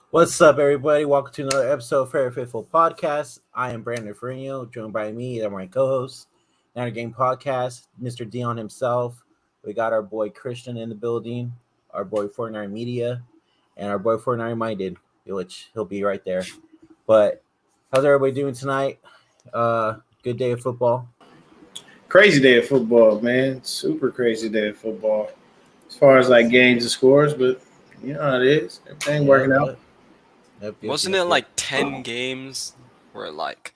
What's up, everybody? Welcome to another episode of Fair Faithful Podcast. I am Brandon Ferrino, joined by me and my co-host, Another Game Podcast, Mr. Deon himself. We got our boy Christian in the building, our boy 49 Media, and our boy 49 Minded, which he'll be right there. But how's everybody doing tonight? Good day of football. Crazy day of football, man. Super crazy day of football. As far as like games and scores, but you know how it is. Everything working out. Wasn't it like 10 games were like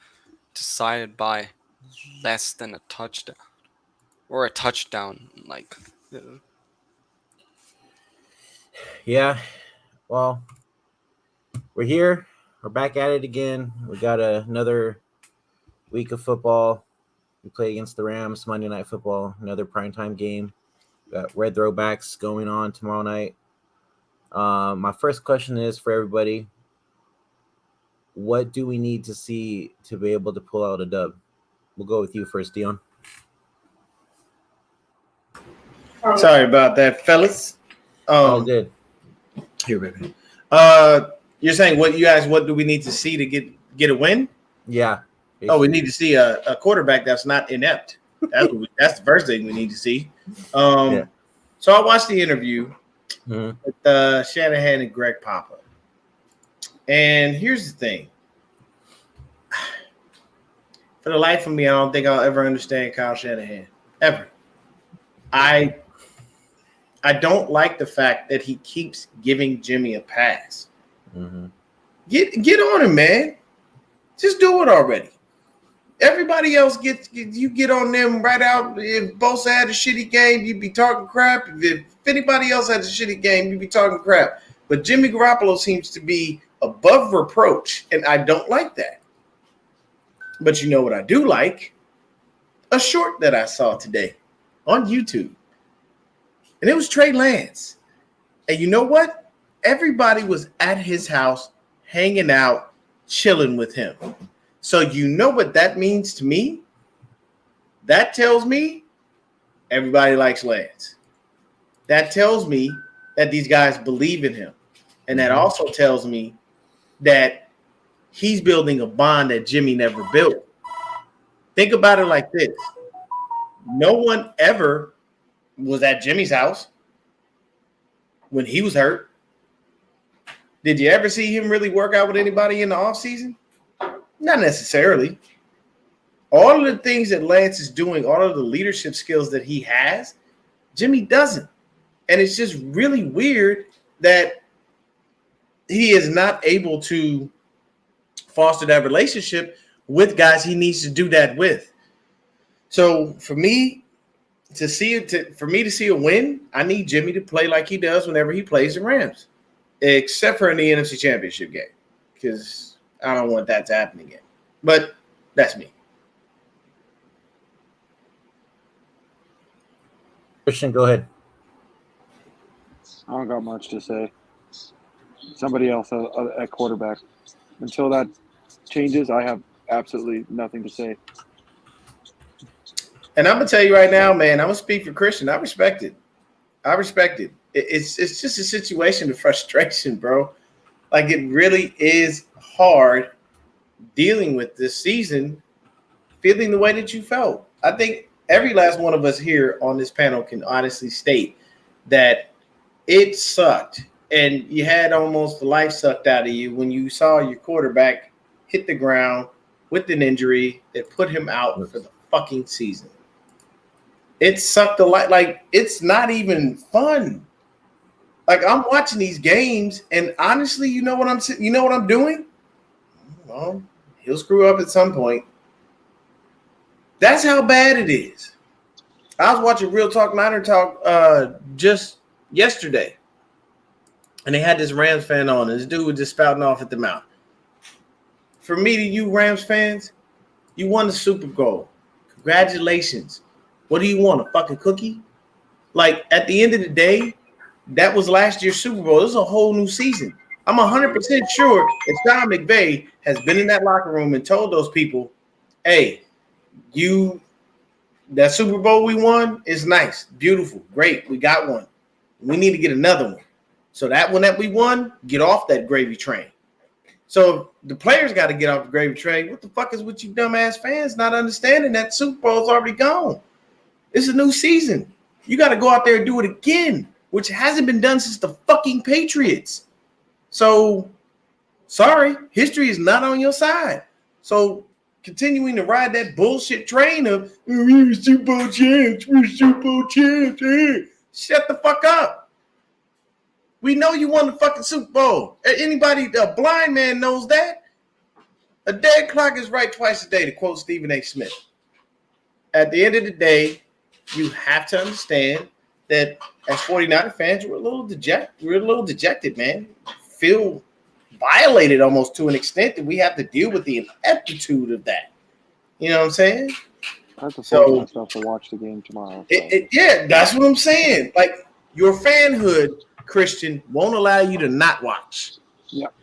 decided by less than a touchdown? Or a touchdown, like. Yeah, well, we're here. We're back at it again. We got another week of football. We play against the Rams Monday Night Football, another primetime game. We got Red Throwbacks going on tomorrow night. My first question is for everybody: what do we need to see to be able to pull out a dub? We'll go with you first, Deon. Sorry about that, fellas. All good. Here, baby. You're saying what do we need to see to get a win? Yeah. Basically. Oh, we need to see a quarterback that's not inept. That's the first thing we need to see. So I watched the interview with Shanahan and Greg Papa. And here's the thing. For the life of me, I don't think I'll ever understand Kyle Shanahan. Ever. I don't like the fact that he keeps giving Jimmy a pass. Mm-hmm. Get on him, man. Just do it already. Everybody else you get on them right out. If Bosa had a shitty game, you'd be talking crap. If anybody else had a shitty game, you'd be talking crap. But Jimmy Garoppolo seems to be above reproach, and I don't like that. But you know what I do like? A short that I saw today on YouTube. And it was Trey Lance. And you know what? Everybody was at his house, hanging out, chilling with him. So you know what that means to me? That tells me everybody likes Lance. That tells me that these guys believe in him. And that also tells me that he's building a bond that Jimmy never built. Think about it like this. No one ever was at Jimmy's house when he was hurt. Did you ever see him really work out with anybody in the offseason? Not necessarily. All of the things that Lance is doing, all of the leadership skills that he has, Jimmy doesn't. And it's just really weird that he is not able to foster that relationship with guys he needs to do that with. So for me to see a win, I need Jimmy to play like he does whenever he plays the Rams, except for in the NFC Championship game, because I don't want that to happen again. But that's me. Christian, go ahead. I don't got much to say. Somebody else at quarterback. Until that changes, I have absolutely nothing to say. And I'm going to tell you right now, man, I'm going to speak for Christian. I respect it. It's just a situation of frustration, bro. Like, it really is hard dealing with this season, feeling the way that you felt. I think every last one of us here on this panel can honestly state that it sucked. And you had almost the life sucked out of you when you saw your quarterback hit the ground with an injury that put him out for the fucking season. It sucked a lot. Like, it's not even fun. Like, I'm watching these games, and honestly, you know what I'm doing? Well, he'll screw up at some point. That's how bad it is. I was watching Real Talk Niner Talk just yesterday. And they had this Rams fan on, and this dude was just spouting off at the mouth. For me to you Rams fans, you won the Super Bowl. Congratulations. What do you want, a fucking cookie? Like, at the end of the day, that was last year's Super Bowl. This is a whole new season. I'm 100% sure that Sean McVay has been in that locker room and told those people, hey, that Super Bowl we won is nice, beautiful, great. We got one. We need to get another one. So that one that we won, get off that gravy train. So the players got to get off the gravy train. What the fuck is with you dumbass fans not understanding that Super Bowl's already gone? It's a new season. You got to go out there and do it again, which hasn't been done since the fucking Patriots. So, sorry, history is not on your side. So, continuing to ride that bullshit train of we're Super Bowl champs, shut the fuck up. We know you won the fucking Super Bowl. Anybody, a blind man knows that. A dead clock is right twice a day, to quote Stephen A. Smith. At the end of the day, you have to understand that as 49er fans, we're a little dejected, man. Feel violated almost to an extent that we have to deal with the ineptitude of that. You know what I'm saying? I have to force myself to watch the game tomorrow. So. Yeah, that's what I'm saying. Like, your fanhood, Christian, won't allow you to not watch. Yep.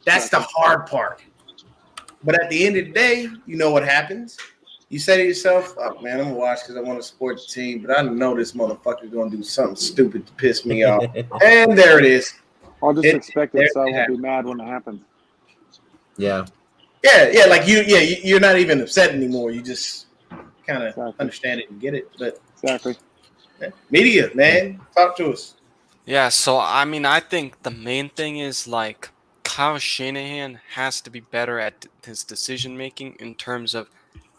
That's the hard part. But at the end of the day, you know what happens? You say to yourself, oh, man, I'm going to watch because I want to support the team, but I know this motherfucker's going to do something stupid to piss me off. And there it is. I'll just expect it, so I won't be mad when it happens. Yeah. Yeah, like you're not even upset anymore. You just kind of understand it and get it. But exactly. Media, man, talk to us. Yeah, so I mean, I think the main thing is like Kyle Shanahan has to be better at his decision making in terms of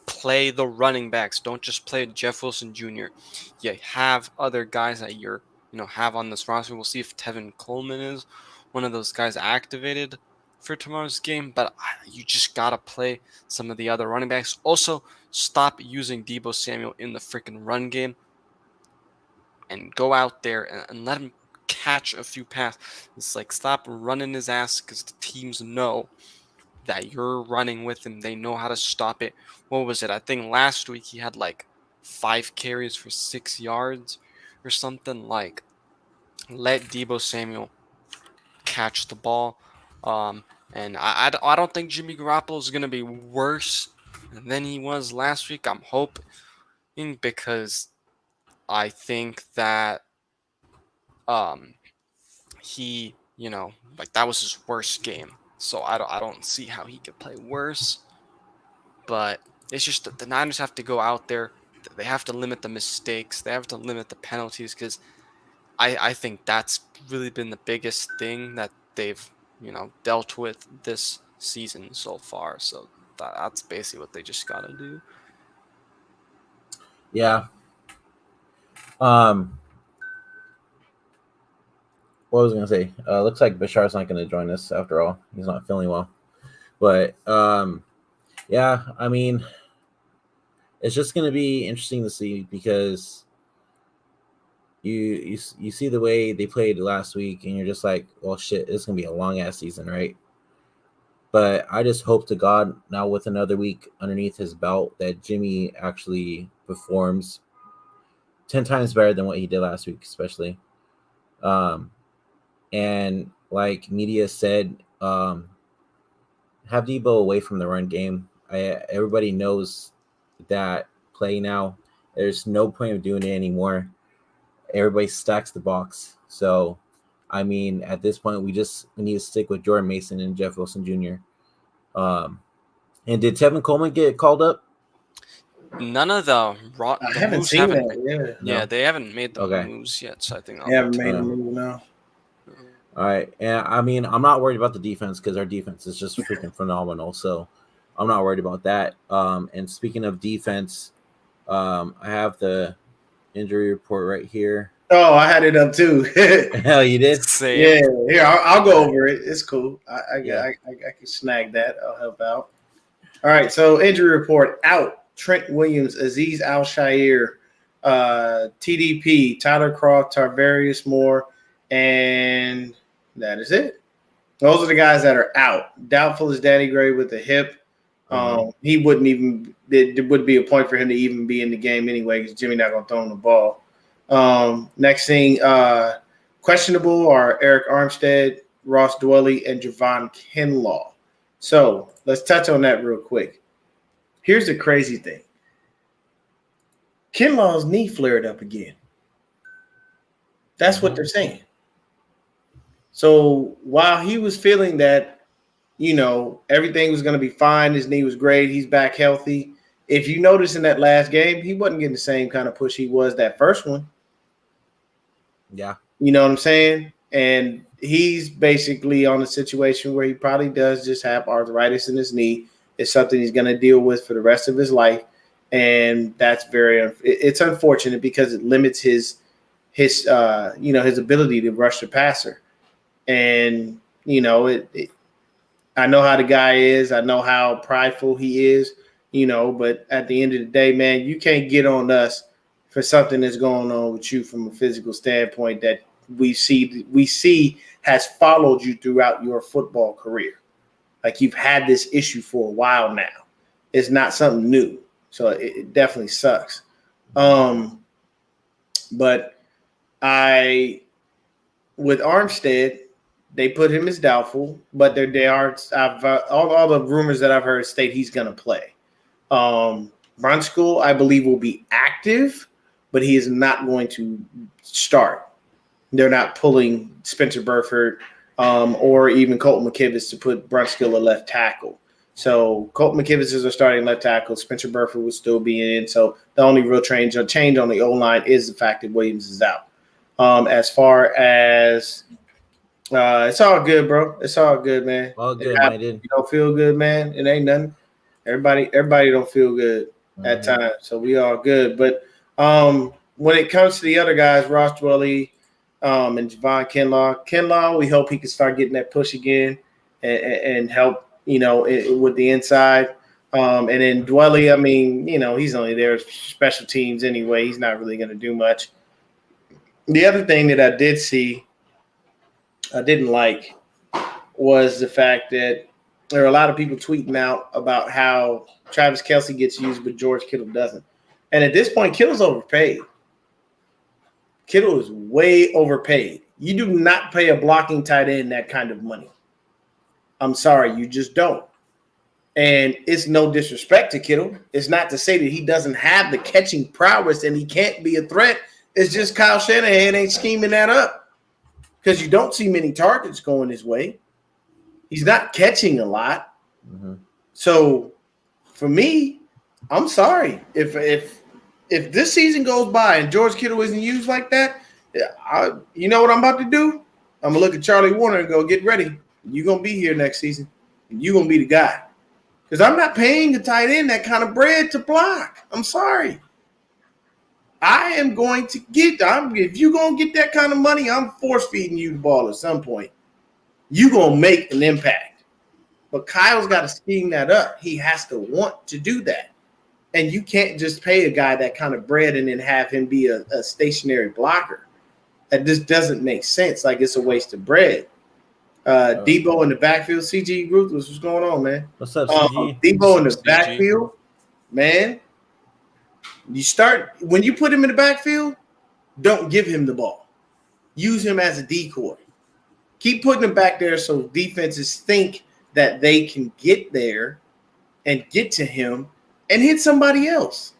play the running backs. Don't just play Jeff Wilson Jr. You have other guys that you're have on this roster. We'll see if Tevin Coleman is one of those guys activated for tomorrow's game, but you just gotta play some of the other running backs. Also, stop using Deebo Samuel in the freaking run game and go out there and let him catch a few passes. It's like, stop running his ass because the teams know that you're running with him. They know how to stop it. What was it? I think last week he had like 5 carries for 6 yards or something. Like, let Deebo Samuel catch the ball. And I don't think Jimmy Garoppolo is going to be worse than he was last week. I'm hoping, because I think that he, like, that was his worst game. So I don't see how he could play worse. But it's just that the Niners have to go out there. They have to limit the mistakes. They have to limit the penalties, because I think that's really been the biggest thing that they've, dealt with this season so far. So that's basically what they just got to do. Yeah. What was I going to say? Looks like Bashar's not going to join us after all. He's not feeling well. But, yeah, I mean, it's just going to be interesting to see, because you see the way they played last week, and you're just like, well, shit, it's going to be a long-ass season, right? But I just hope to God, now with another week underneath his belt, that Jimmy actually performs 10 times better than what he did last week, especially. And like media said, have Deebo away from the run game. Everybody knows that play now. There's no point of doing it anymore. Everybody stacks the box. So, I mean, at this point, we need to stick with Jordan Mason and Jeff Wilson Jr. And did Tevin Coleman get called up? None of the I haven't seen that. Yeah, they haven't made the moves yet, so I think they haven't made a move now. All right, and I mean, I'm not worried about the defense, because our defense is just freaking phenomenal. So I'm not worried about that. And speaking of defense, I have the injury report right here. Oh, I had it up too. Hell, you did? Same. Yeah, here, I'll go over it. It's cool. I can snag that. I'll help out. All right, so injury report out. Trent Williams, Azeez Al-Shaair, TDP, Tyler Croft, Tarvarius Moore, and that is it. Those are the guys that are out. Doubtful is Danny Gray with the hip. He wouldn't even – it would be a point for him to even be in the game anyway, because Jimmy not going to throw him the ball. Next thing, questionable are Eric Armstead, Ross Dwelly, and Javon Kinlaw. So let's touch on that real quick. Here's the crazy thing. Kinlaw's knee flared up again. That's what they're saying. So while he was feeling that, everything was going to be fine, his knee was great, he's back healthy. If you notice in that last game, he wasn't getting the same kind of push he was that first one. Yeah. You know what I'm saying? And he's basically on a situation where he probably does just have arthritis in his knee. It's something he's going to deal with for the rest of his life. And that's it's unfortunate because it limits his ability to rush the passer. And, I know how the guy is. I know how prideful he is, but at the end of the day, man, you can't get on us for something that's going on with you from a physical standpoint that we see has followed you throughout your football career. Like you've had this issue for a while now. It's not something new. So it definitely sucks. But with Armstead, they put him as doubtful, but all the rumors that I've heard state he's going to play. Brunskill, I believe, will be active, but he is not going to start. They're not pulling Spencer Burford or even Colton McKivitz to put Brunskill a left tackle. So Colton McKivitz is a starting left tackle. Spencer Burford will still be in. So the only real change on the O-line is the fact that Williams is out. As far as it's all good, bro. It's all good, man. All good, man. You don't feel good, man. It ain't nothing. Everybody don't feel good at times, so we all good. But when it comes to the other guys, Ross Dwelly and Javon Kinlaw, we hope he can start getting that push again and help, with the inside. And then Dwelly, I mean, he's only there for special teams anyway. He's not really going to do much. The other thing that I didn't like was the fact that there are a lot of people tweeting out about how Travis Kelce gets used, but George Kittle doesn't. And at this point, Kittle's overpaid. Kittle is way overpaid. You do not pay a blocking tight end that kind of money. I'm sorry, you just don't. And it's no disrespect to Kittle. It's not to say that he doesn't have the catching prowess and he can't be a threat. It's just Kyle Shanahan ain't scheming that up. Because you don't see many targets going his way. He's not catching a lot. Mm-hmm. So for me, I'm sorry. If this season goes by and George Kittle isn't used like that, you know what I'm about to do? I'm going to look at Charlie Warner and go, get ready. You're going to be here next season. And you're going to be the guy. Because I'm not paying a tight end that kind of bread to block. I'm sorry. I am going to if you're going to get that kind of money, I'm force feeding you the ball at some point. You're going to make an impact. But Kyle's got to scheme that up. He has to want to do that. And you can't just pay a guy that kind of bread and then have him be a stationary blocker. That just doesn't make sense. Like it's a waste of bread. Debo in the backfield, CG Ruthless, what's going on, man? What's up, CG? Debo in the backfield, man. When you put him in the backfield, don't give him the ball. Use him as a decoy. Keep putting him back there so defenses think that they can get there and get to him and hit somebody else.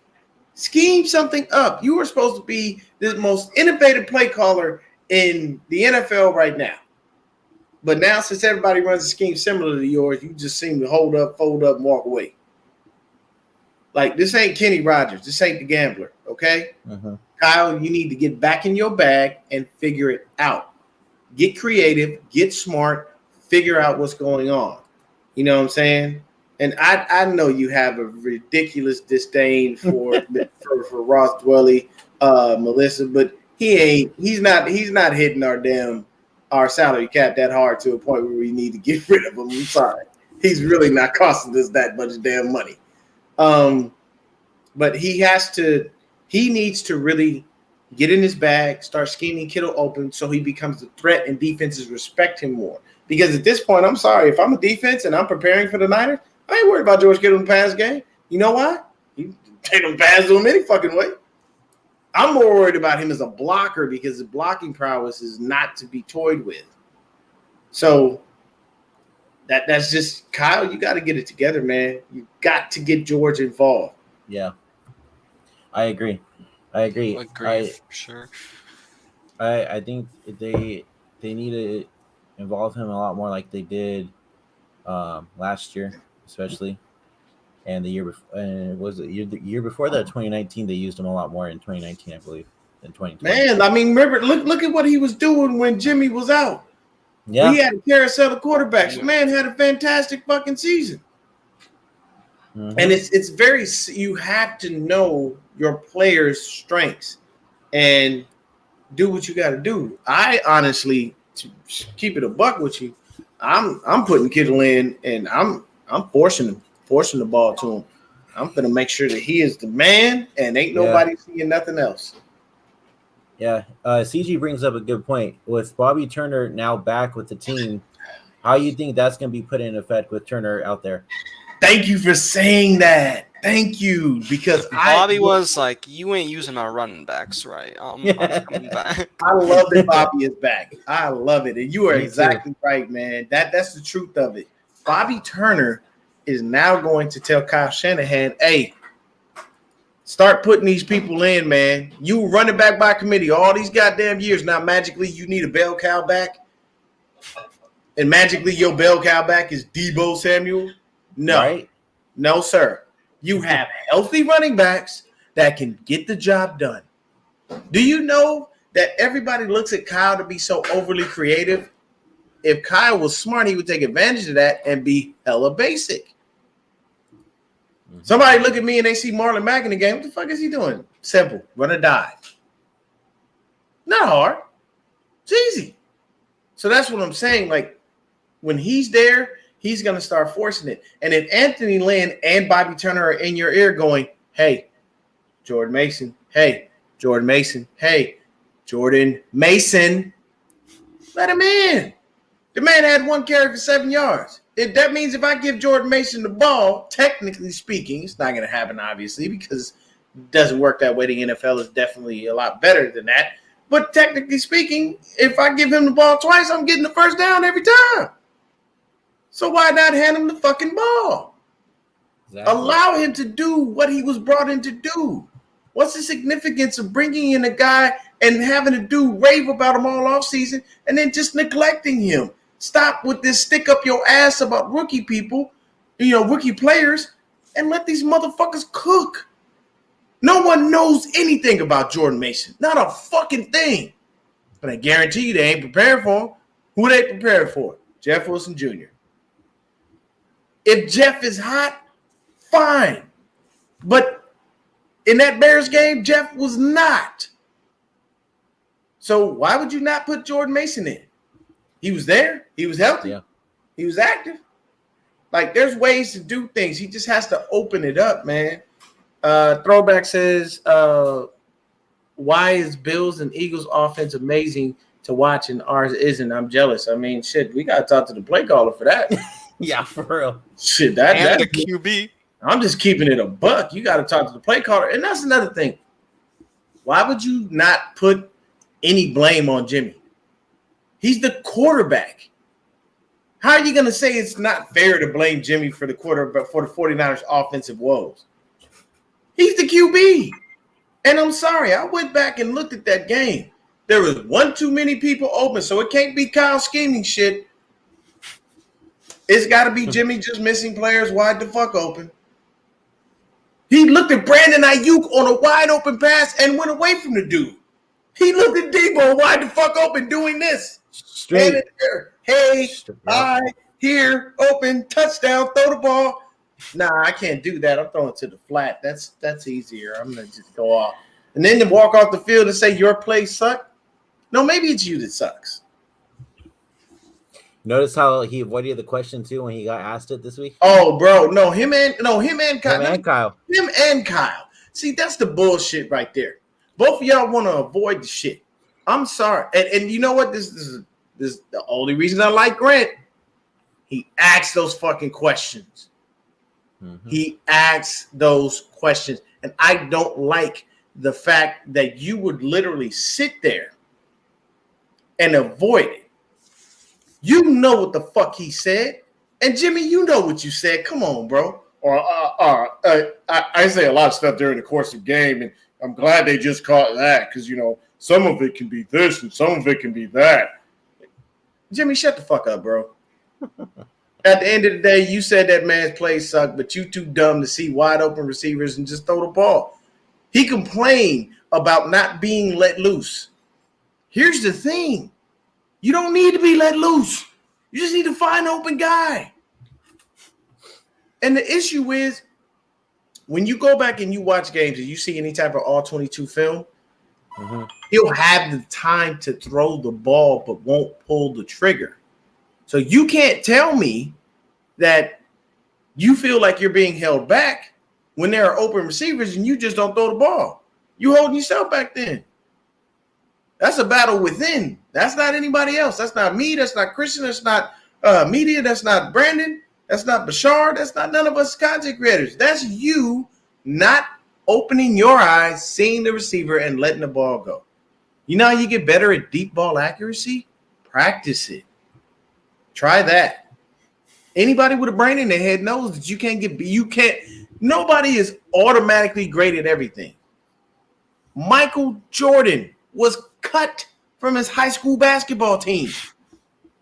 Scheme something up. You were supposed to be the most innovative play caller in the NFL right now. But now, since everybody runs a scheme similar to yours, you just seem to hold up, fold up, and walk away. Like, this ain't Kenny Rogers. This ain't the gambler, okay? Uh-huh. Kyle, you need to get back in your bag and figure it out. Get creative, get smart, figure out what's going on. You know what I'm saying? And I know you have a ridiculous disdain for Ross Dwelly, Melissa, but he's not hitting our salary cap that hard to a point where we need to get rid of him. I'm sorry. He's really not costing us that much damn money. But he needs to really get in his bag, start scheming Kittle open so he becomes a threat and defenses respect him more. Because at this point, I'm sorry, if I'm a defense and I'm preparing for the Niners, I ain't worried about George Kittle in the pass game. You know why? They don't pass to him any fucking way. I'm more worried about him as a blocker because the blocking prowess is not to be toyed with. So that's just, Kyle, you got to get it together, man. You got to get George involved. Yeah. I agree. For sure. I think they need to involve him a lot more like they did last year, especially, and the year before. And was it the year before that? 2019. They used him a lot more in 2019, I believe, than 2020. Man, I mean, remember, look at what he was doing when Jimmy was out. Yeah, He had a carousel of quarterbacks. Man had a fantastic fucking season. Mhm. And it's very, you have to know your players' strengths and do what you got to do. I honestly, to keep it a buck with you, I'm putting Kittle in, and I'm forcing the ball to him. I'm gonna make sure that he is the man, and ain't nobody seeing nothing else. Yeah, CG brings up a good point. With Bobby Turner now back with the team, how you think that's going to be put in effect with Turner out there? Thank you for saying that. Thank you, because Bobby was like, "You ain't using my running backs, right? I'm coming back." I love that Bobby is back. I love it, and you are Me too. exactly right, man. That's the truth of it. Bobby Turner is now going to tell Kyle Shanahan, "Hey, start putting these people in, man. You running back by committee all these goddamn years. Now magically you need a bell cow back, and magically your bell cow back is Deebo Samuel. No, Right? no, sir. You have healthy running backs that can get the job done. Do you know that everybody looks at Kyle to be so overly creative? If Kyle was smart, he would take advantage of that and be hella basic. Somebody look at me and they see Marlon Mack in the game. What the fuck is he doing? Simple. Run or die. Not hard. It's easy. So that's what I'm saying. Like, when he's there, he's going to start forcing it. And if Anthony Lynn and Bobby Turner are in your ear going, hey, Jordan Mason, hey, Jordan Mason, hey, Jordan Mason, let him in. The man had 1 carry for 7 yards. That means if I give Jordan Mason the ball, technically speaking, it's not going to happen, obviously, because it doesn't work that way. The NFL is definitely a lot better than that. But technically speaking, if I give him the ball twice, I'm getting the first down every time. So why not hand him the fucking ball? Exactly. Allow him to do what he was brought in to do. What's the significance of bringing in a guy and having to do rave about him all offseason and then just neglecting him? Stop with this stick up your ass about rookie people, rookie players, and let these motherfuckers cook. No one knows anything about Jordan Mason. Not a fucking thing. But I guarantee you they ain't prepared for him. Who they prepared for? Jeff Wilson Jr. If Jeff is hot, fine. But in that Bears game, Jeff was not. So why would you not put Jordan Mason in? He was there. He was healthy. Yeah. He was active. Like, there's ways to do things. He just has to open it up, man. Throwback says, why is Bills and Eagles offense amazing to watch and ours isn't? I'm jealous. I mean, shit, we got to talk to the play caller for that. Yeah, for real. Shit, And the QB. I'm just keeping it a buck. You got to talk to the play caller. And that's another thing. Why would you not put any blame on Jimmy? He's the quarterback. How are you going to say it's not fair to blame Jimmy for the 49ers offensive woes? He's the QB. And I'm sorry, I went back and looked at that game. There was one too many people open, so it can't be Kyle scheming shit. It's got to be Jimmy just missing players wide the fuck open. He looked at Brandon Ayuk on a wide open pass and went away from the dude. He looked at Deebo wide the fuck open doing this. Straight. Hey, I here, open, touchdown, throw the ball. Nah, I can't do that. I'm throwing it to the flat. That's easier. I'm going to just go off. And then to walk off the field and say your play sucked? No, maybe it's you that sucks. Notice how he avoided the question too when he got asked it this week. Oh, bro, him and Kyle. Him and Kyle. See, that's the bullshit right there. Both of y'all want to avoid the shit. I'm sorry, and you know what? This is the only reason I like Grant. He asks those fucking questions. Mm-hmm. He asks those questions, and I don't like the fact that you would literally sit there and avoid it. You know what the fuck he said. And Jimmy, you know what you said. Come on, bro. Or I say a lot of stuff during the course of the game, and I'm glad they just caught that because, some of it can be this and some of it can be that. Jimmy, shut the fuck up, bro. At the end of the day, you said that man's plays suck, but you too dumb to see wide open receivers and just throw the ball. He complained about not being let loose. Here's the thing. You don't need to be let loose. You just need to find an open guy. And the issue is, when you go back and you watch games and you see any type of all-22 film, he'll have the time to throw the ball but won't pull the trigger. So you can't tell me that you feel like you're being held back when there are open receivers and you just don't throw the ball. You holding yourself back then. That's a battle within. That's not anybody else. That's not me. That's not Christian. That's not media. That's not Brandon. That's not Bashar. That's not none of us content creators. That's you not opening your eyes, seeing the receiver, and letting the ball go. You know how you get better at deep ball accuracy? Practice it. Try that. Anybody with a brain in their head knows that nobody is automatically great at everything. Michael Jordan was cut from his high school basketball team.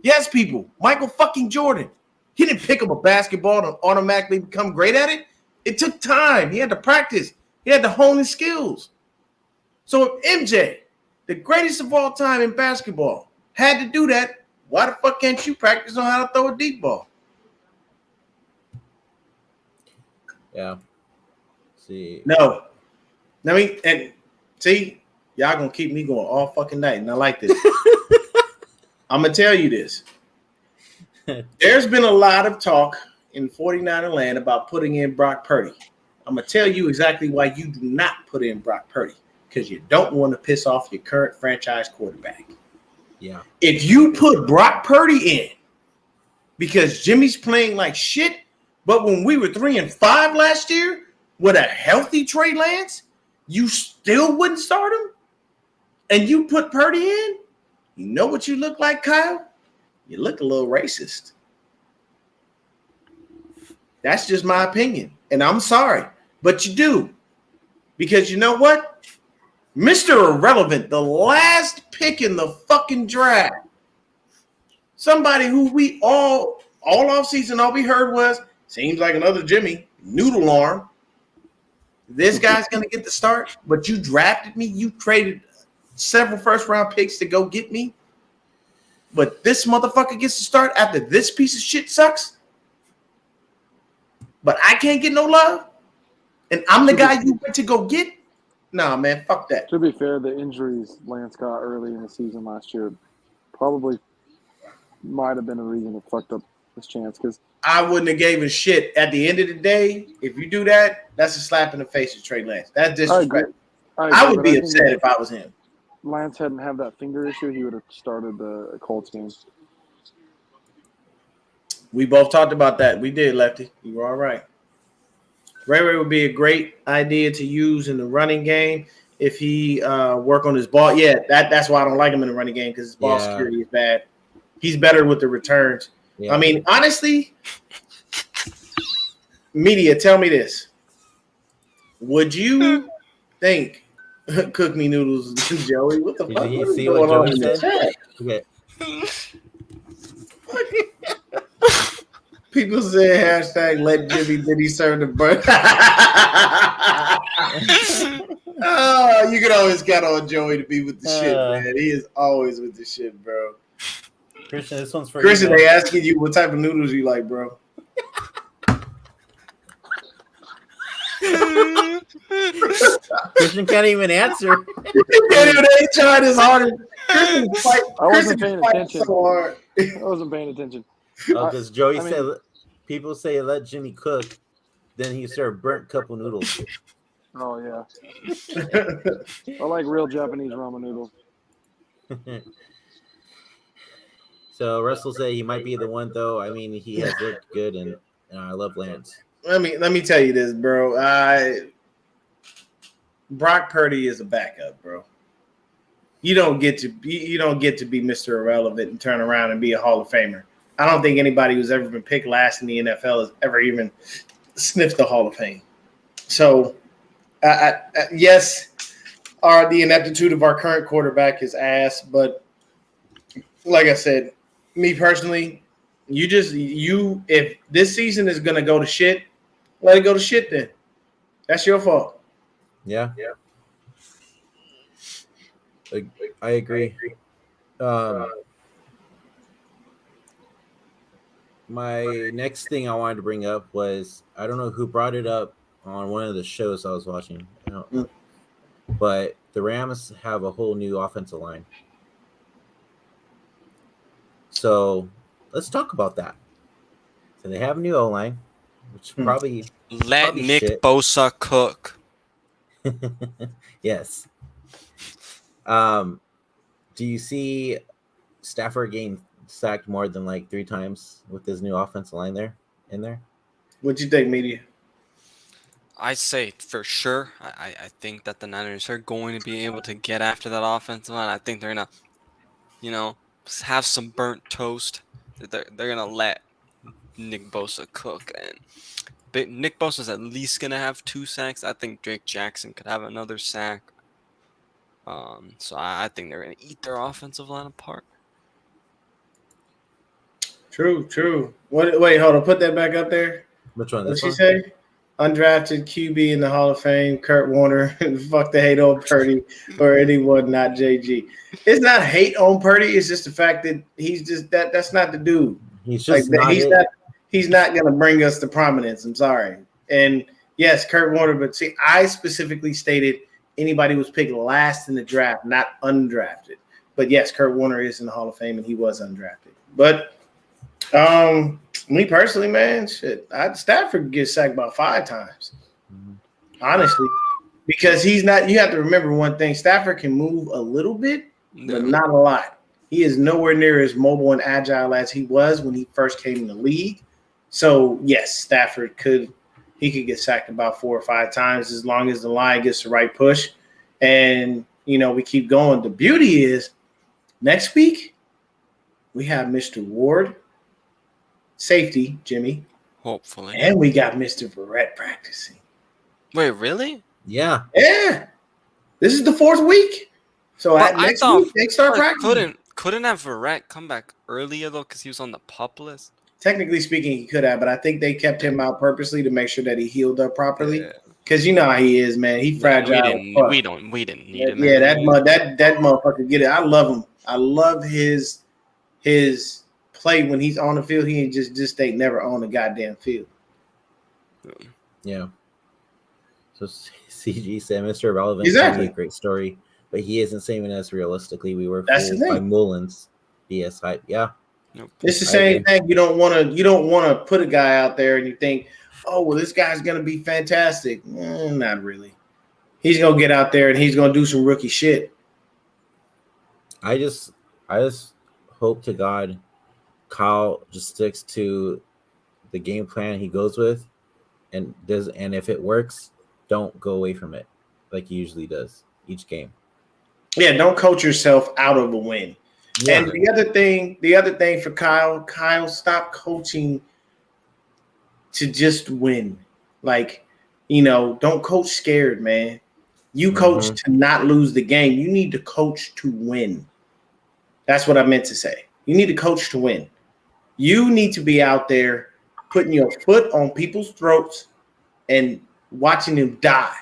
Yes, people. Michael fucking Jordan. He didn't pick up a basketball and automatically become great at it. It took time. He had to practice. He had to hone his skills. So if MJ, the greatest of all time in basketball, had to do that, why the fuck can't you practice on how to throw a deep ball? Yeah. See. No. I mean, and see, y'all gonna keep me going all fucking night, and I like this. I'm gonna tell you this. There's been a lot of talk in 49er land about putting in Brock Purdy. I'm gonna tell you exactly why you do not put in Brock Purdy, because you don't want to piss off your current franchise quarterback. Yeah. If you put Brock Purdy in because Jimmy's playing like shit, but when we were 3-5 last year with a healthy Trey Lance, you still wouldn't start him? And you put Purdy in? You know what you look like, Kyle? You look a little racist. That's just my opinion. And I'm sorry, but you do. Because you know what? Mr. Irrelevant, the last pick in the fucking draft, somebody who we all offseason, all we heard was, seems like another Jimmy, noodle arm. This guy's going to get the start, but you drafted me. You traded several first-round picks to go get me. But this motherfucker gets to start after this piece of shit sucks. But I can't get no love. And I'm the guy you went to go get. Nah, man, fuck that. To be fair, the injuries Lance got early in the season last year probably might have been a reason it fucked up his chance. Because I wouldn't have gave a shit. At the end of the day, if you do that, that's a slap in the face of Trey Lance. That's disrespect. I would be upset if I was him. Lance hadn't had that finger issue, he would have started the Colts game. We both talked about that. We did, Lefty. You were all right. Ray would be a great idea to use in the running game if he work on his ball. Yeah, that's why I don't like him in the running game, because his ball security is bad. He's better with the returns. Yeah. I mean, honestly, media, tell me this. Would you think Cook Me Noodles, Joey? What the fuck? You see what Joey said? Okay. People say hashtag let Jimmy Diddy serve the bird. Oh, you can always count on Joey to be with the shit, man. He is always with the shit, bro. Christian, this one's for Christian, you. they asking you what type of noodles you like, bro. Christian can't even answer. They tried his hardest. I wasn't paying attention. So hard. I wasn't paying attention. Because Joey said people say let Jimmy cook, then he served burnt couple noodles. Oh yeah. I like real Japanese ramen noodles. So Russell said he might be the one though. I mean, he has looked good, and I love Lance. Let me tell you this, bro. Brock Purdy is a backup, bro. You don't get to be Mr. Irrelevant and turn around and be a Hall of Famer. I don't think anybody who's ever been picked last in the NFL has ever even sniffed the Hall of Fame. So, yes, the ineptitude of our current quarterback is ass, but like I said, me personally, if this season is gonna go to shit, let it go to shit then. That's your fault. Yeah. I agree. My next thing I wanted to bring up was I don't know who brought it up on one of the shows I was watching. But the Rams have a whole new offensive line. So let's talk about that. So they have a new O line, which probably Let Nick shit. Bosa cook. Yes. Do you see Stafford getting sacked more than like 3 times with his new offensive line in there? What you think, media? I say for sure. I think that the Niners are going to be able to get after that offensive line. I think they're gonna, have some burnt toast. They're gonna let Nick Bosa cook, and Nick Bosa's at least gonna have 2 sacks. I think Drake Jackson could have another sack. So I think they're gonna eat their offensive line apart. True. Wait, hold on. Put that back up there. Which one? What'd This she one? say? Undrafted QB in the Hall of Fame, Kurt Warner. Fuck the hate on Purdy or anyone, not JG. It's not hate on Purdy. It's just the fact that he's just that's not the dude. He's just not he's not going to bring us to prominence. I'm sorry. And yes, Kurt Warner, but see, I specifically stated anybody was picked last in the draft, not undrafted. But yes, Kurt Warner is in the Hall of Fame and he was undrafted. But me personally, man, Stafford gets sacked about 5 times. Honestly. Because he's not, you have to remember one thing. Stafford can move a little bit, but not a lot. He is nowhere near as mobile and agile as he was when he first came in the league. So, yes, Stafford could get sacked about 4 or 5 times as long as the line gets the right push. And, we keep going. The beauty is next week we have Mr. Ward, safety, Jimmy. Hopefully. And we got Mr. Verrett practicing. Wait, really? Yeah. Yeah. This is the 4th week. So next week they start practicing. Couldn't have Verrett come back earlier though because he was on the PUP list? Technically speaking, he could have, but I think they kept him out purposely to make sure that he healed up properly. Because you know how he is, man. He's fragile. We didn't need him. Yeah, that motherfucker get it. I love him. I love his play when he's on the field. He ain't just ain't never on the goddamn field. Yeah. So CG said Mr. Irrelevant exactly. A great story, but he isn't saving us realistically. We were That's fooled by Mullins BS hype. Yeah. Nope. It's the same thing. You don't want to put a guy out there and you think, oh well, this guy's gonna be fantastic. Not really. He's gonna get out there and he's gonna do some rookie shit. I just hope to God Kyle just sticks to the game plan he goes with and if it works, don't go away from it like he usually does each game. Yeah, don't coach yourself out of a win. Yeah. And the other thing for Kyle, stop coaching to just win. Like, don't coach scared, man. You coach to not lose the game. You need to coach to win. That's what I meant to say. You need to coach to win. You need to be out there putting your foot on people's throats and watching them die.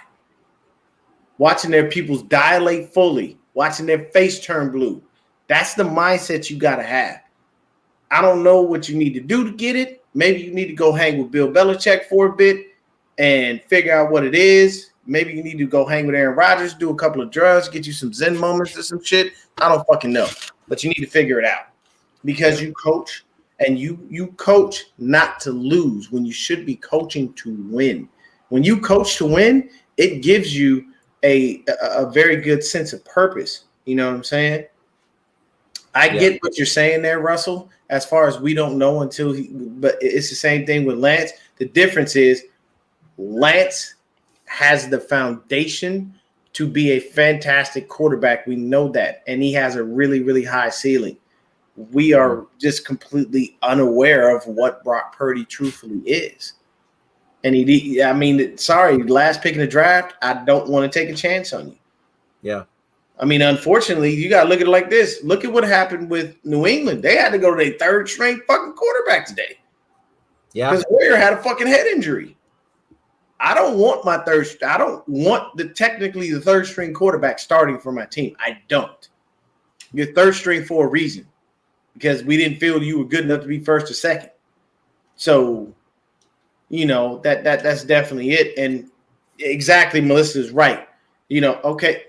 Watching their pupils dilate fully. Watching their face turn blue. That's the mindset you got to have. I don't know what you need to do to get it. Maybe you need to go hang with Bill Belichick for a bit and figure out what it is. Maybe you need to go hang with Aaron Rodgers, do a couple of drugs, get you some Zen moments or some shit. I don't fucking know. But you need to figure it out because you coach and you coach not to lose when you should be coaching to win. When you coach to win, it gives you a very good sense of purpose. You know what I'm saying? I get what you're saying there, Russell, as far as we don't know but it's the same thing with Lance. The difference is Lance has the foundation to be a fantastic quarterback. We know that. And he has a really, really high ceiling. We are just completely unaware of what Brock Purdy truthfully is. And Yeah. last pick in the draft, I don't want to take a chance on you. Yeah. I mean, unfortunately, you got to look at it like this. Look at what happened with New England. They had to go to their third string fucking quarterback today. Yeah. Because Warrior had a fucking head injury. I don't want technically the third string quarterback starting for my team. I don't. You're third string for a reason. Because we didn't feel you were good enough to be first or second. So, that's definitely it. And exactly, Melissa's right. Okay,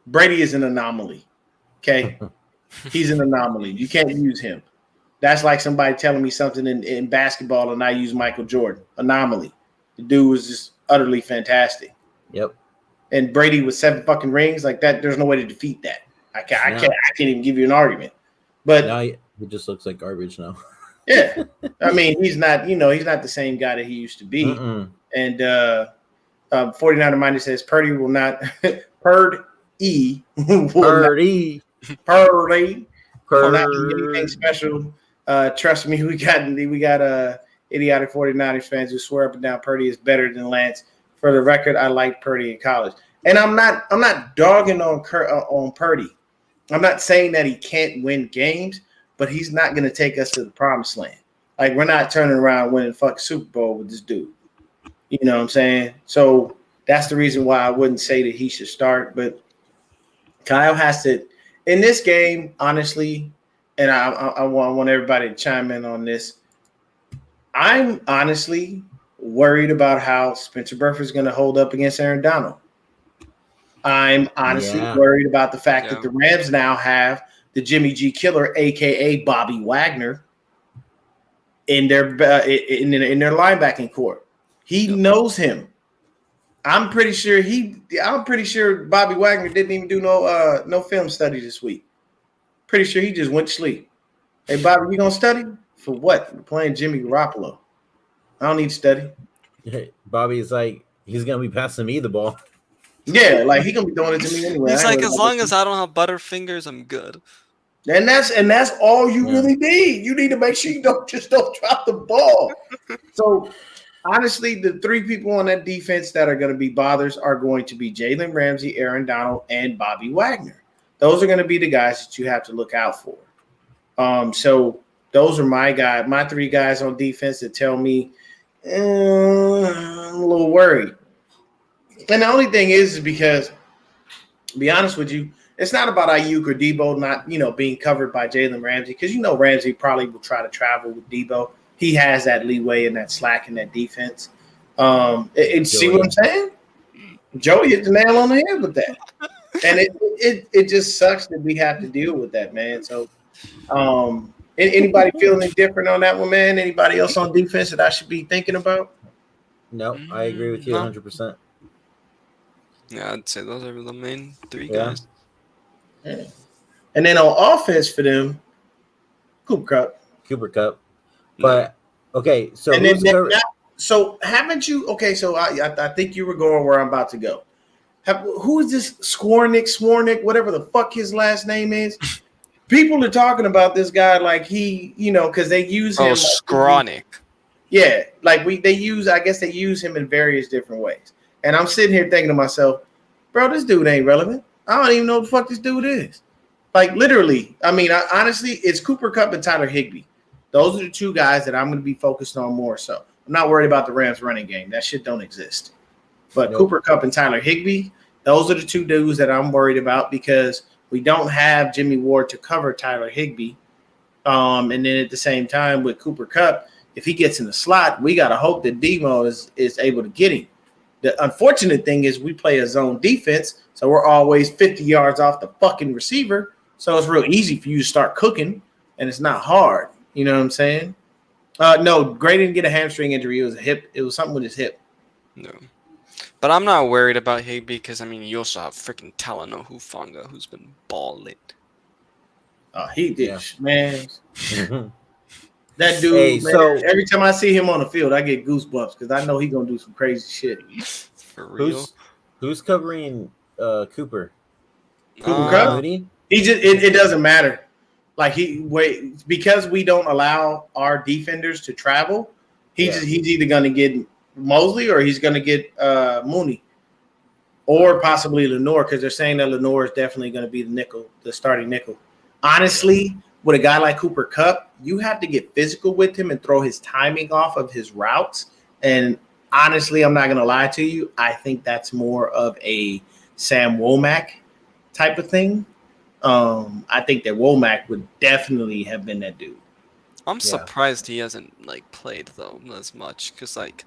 Brady is an anomaly. Okay, he's an anomaly. You can't use him. That's like somebody telling me something in basketball and I use Michael Jordan. Anomaly. The dude was just utterly fantastic. Yep. And Brady with 7 fucking rings like that. There's no way to defeat that. I can't even give you an argument. But now he just looks like garbage now. Yeah, I mean he's not the same guy that he used to be. And 49er Minor says Purdy will not Purdy will not do anything special. Trust me, we got idiotic 49ers fans who swear up and down Purdy is better than Lance. For the record, I liked Purdy in college, and I'm not dogging on Purdy. I'm not saying that he can't win games, but he's not going to take us to the promised land. Like, we're not turning around winning fucking Super Bowl with this dude. You know what I'm saying? So that's the reason why I wouldn't say that he should start. But Kyle has to – in this game, honestly, and I want everybody to chime in on this, I'm honestly worried about how Spencer Burford's going to hold up against Aaron Donald. I'm honestly worried about the fact that the Rams now have the Jimmy G Killer, a.k.a. Bobby Wagner, in their linebacking core. He knows him. I'm pretty sure Bobby Wagner didn't even do no film study this week. Pretty sure he just went to sleep. Hey, Bobby, you gonna study? For what? We're playing Jimmy Garoppolo. I don't need to study. Bobby's like, he's gonna be passing me the ball. Yeah, like he gonna be doing it to me anyway. He's like, as long as I don't have butterfingers, I'm good. And that's all you really need. You need to make sure you don't drop the ball. So honestly, the 3 people on that defense that are going to be bothers are going to be Jalen Ramsey, Aaron Donald, and Bobby Wagner. Those are going to be the guys that you have to look out for. So those are my 3 guys on defense that tell me I'm a little worried. And the only thing is because, to be honest with you, it's not about Ayuk or Debo not, being covered by Jalen Ramsey, because Ramsey probably will try to travel with Debo. He has that leeway and that slack in that defense. And see what I'm saying? Joey hit the nail on the head with that. And it just sucks that we have to deal with that, man. So anybody feeling any different on that one, man? Anybody else on defense that I should be thinking about? No, I agree with you 100%. Yeah, I'd say those are the main 3 guys. Yeah. And then on offense for them, Cooper Kupp. But okay, so haven't you? Okay, so I think you were going where I'm about to go. Who is this Swarnick, whatever the fuck his last name is? People are talking about this guy like he, because they use him. Oh, Skronik. Yeah, like they use him in various different ways. And I'm sitting here thinking to myself, bro, this dude ain't relevant. I don't even know what the fuck this dude is. Like, literally, honestly, it's Cooper Kupp and Tyler Higbee. Those are the 2 guys that I'm going to be focused on more so. I'm not worried about the Rams running game. That shit don't exist. But Cooper Kupp and Tyler Higbee, those are the 2 dudes that I'm worried about because we don't have Jimmy Ward to cover Tyler Higbee. And then at the same time with Cooper Kupp, if he gets in the slot, we got to hope that Demo is able to get him. The unfortunate thing is we play a zone defense, so we're always 50 yards off the fucking receiver. So it's real easy for you to start cooking, and it's not hard. You know what I'm saying? No, Gray didn't get a hamstring injury. It was a hip. It was something with his hip. No. But I'm not worried about Higbee because, you also have freaking Talanoa Hufanga, who's been balling. Oh, he did, man. Mm-hmm. That dude, every time I see him on the field, I get goosebumps because I know he's going to do some crazy shit. For real? Who's covering Cooper? Cooper Kupp? It doesn't matter. Like because we don't allow our defenders to travel, he's either going to get Mosley or he's going to get Mooney. or possibly Lenore, because they're saying that Lenore is definitely going to be the starting nickel. Honestly, with a guy like Cooper Kupp, you have to get physical with him and throw his timing off of his routes. And honestly, I'm not going to lie to you. I think that's more of a Sam Womack type of thing. I think that Womack would definitely have been that dude. I'm surprised he hasn't like played though as much because like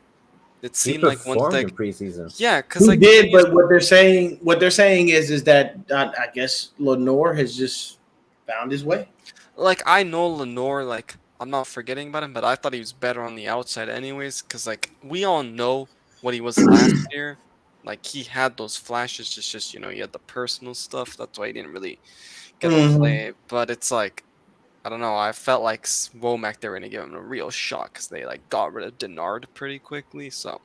it He seemed like once they in preseason. yeah because He like did, but what they're saying is that I guess Lenore has just found his way. like I know Lenore, like I'm not forgetting about him, but I thought he was better on the outside anyways because like we all know what he was last year. Like he had those flashes, just you know, he had the personal stuff. That's why he didn't really get to play. But it's like I don't know. I felt like Womack they were gonna give him a real shot because they like got rid of Denard pretty quickly. So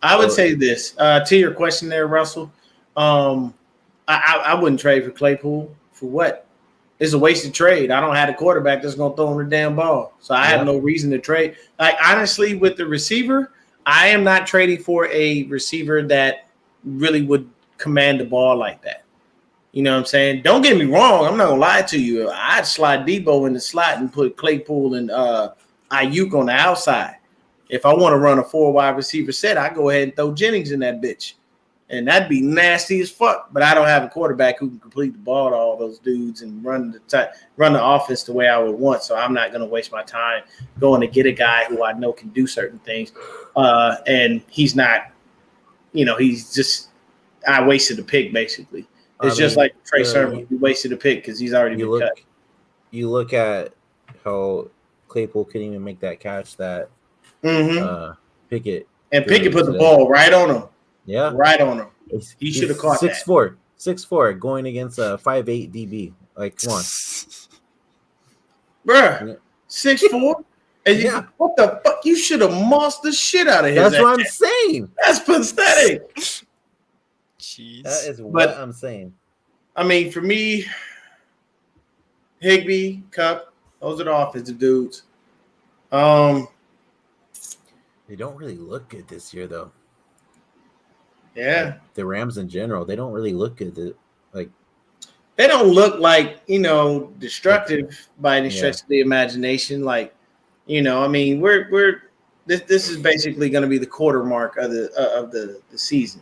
I would say this to your question there, Russell. I wouldn't trade for Claypool for what? It's a wasted trade. I don't have a quarterback that's gonna throw him the damn ball, so I have no reason to trade. Like honestly, with the receiver, I am not trading for a receiver that really would command the ball like that. You know what I'm saying? Don't get me wrong. I'm not gonna lie to you. I'd slide Debo in the slot and put Claypool and Ayuk on the outside. If I want to run a 4 wide receiver set, I go ahead and throw Jennings in that bitch, and that'd be nasty as fuck. But I don't have a quarterback who can complete the ball to all those dudes and run the offense the way I would want. So I'm not gonna waste my time going to get a guy who I know can do certain things, and he's not. You know, he's just. I wasted a pick basically. It's just like Trey Sermon. We wasted a pick because he's already been cut. You look at how Claypool couldn't even make that catch that Pickett. And Pickett put the ball right on him. Yeah. Right on him. He should have caught 6'4", 6'4", going against a 5'8" DB. Like, come on. Bruh, 6'4"? And what the fuck? You should have mossed the shit out of him. That's what I'm saying. That's pathetic. Jeez. That is what I'm saying. I mean, for me, Higbee, Kupp, those are the offensive dudes. They don't really look good this year, though. Yeah. Like, the Rams in general, they don't really look good. Like they don't look like, destructive by any stretch of the imagination. Like, I mean, this is basically going to be the quarter mark of the season.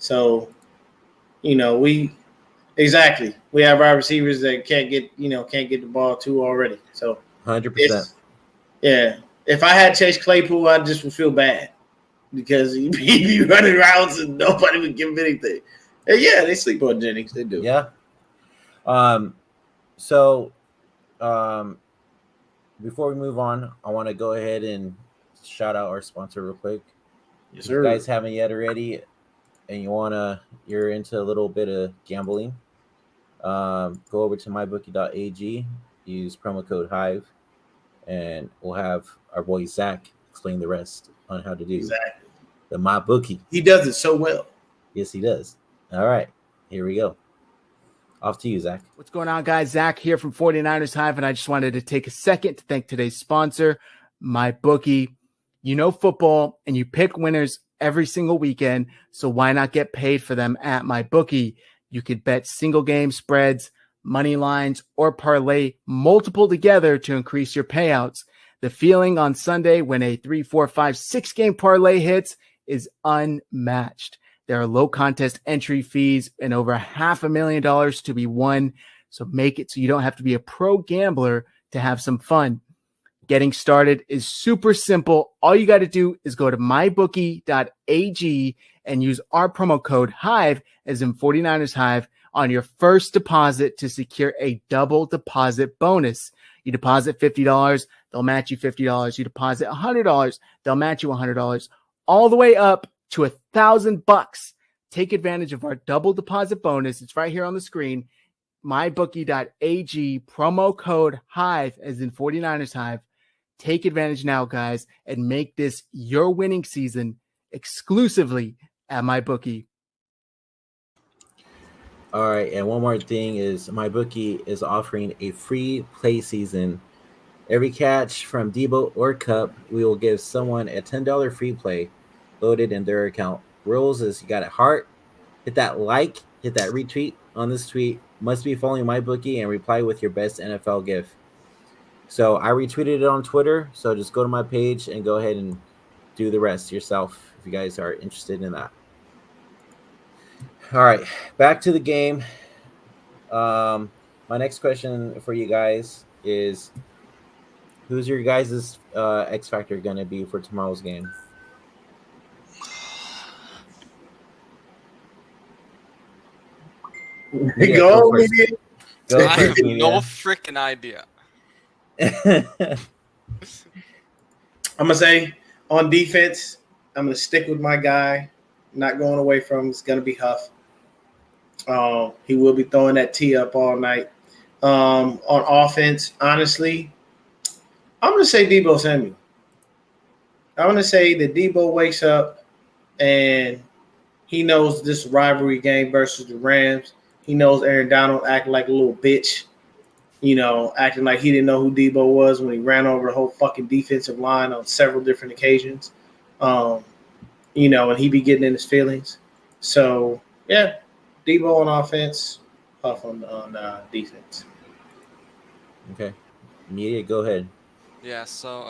So, we have our receivers that can't get the ball to already. So 100%. Yeah. If I had Chase Claypool, I just would feel bad because he'd be running routes and nobody would give him anything. And yeah, they sleep on Jennings. They do. Yeah. So, before we move on, I want to go ahead and shout out our sponsor real quick. Yes, if sir. you guys haven't yet already, and you're into a little bit of gambling, go over to mybookie.ag, use promo code HIVE, and we'll have our boy Zach explain the rest on how to do the MyBookie. He does it so well. Yes, he does. All right, here we go. Off to you, Zach. What's going on, guys? Zach here from 49ers Hive, and I just wanted to take a second to thank today's sponsor, MyBookie. You know football, and you pick winners every single weekend, so why not get paid for them at MyBookie? You could bet single game spreads, money lines, or parlay multiple together to increase your payouts. The feeling on Sunday when a 3, 4, 5, 6 game parlay hits is unmatched. There are low contest entry fees and over $500,000 to be won. So make it so you don't have to be a pro gambler to have some fun. Getting started is super simple. All you got to do is go to mybookie.ag and use our promo code HIVE, as in 49ers Hive, on your first deposit to secure a double deposit bonus. You deposit $50, they'll match you $50. You deposit $100, they'll match you $100, all the way up to $1,000. Take advantage of our double deposit bonus. It's right here on the screen. mybookie.ag, promo code HIVE, as in 49ers Hive. Take advantage now, guys, and make this your winning season exclusively at MyBookie. All right, and one more thing is MyBookie is offering a free play season. Every catch from Debo or Kupp, we will give someone a $10 free play loaded in their account. Rules is you got to heart, hit that like, hit that retweet on this tweet. Must be following my bookie and reply with your best NFL gif. So I retweeted it on Twitter. So just go to my page and go ahead and do the rest yourself if you guys are interested in that. All right, back to the game. My next question for you guys is, who's your guys' X factor going to be for tomorrow's game? Yeah, Go first. media. Go I have first, no Media. freaking idea. I'm gonna say on defense, I'm gonna stick with my guy. Not going away from him. It's gonna be Huff. He will be throwing that tee up all night. On offense, honestly, I'm gonna say Deebo Samuel. I'm gonna say that Deebo wakes up and he knows this rivalry game versus the Rams. He knows Aaron Donald acting like a little bitch. Acting like he didn't know who Deebo was when he ran over the whole fucking defensive line on several different occasions. And he be getting in his feelings. So, yeah, Deebo on offense, Huff on defense. Okay. Media, go ahead. Yeah, so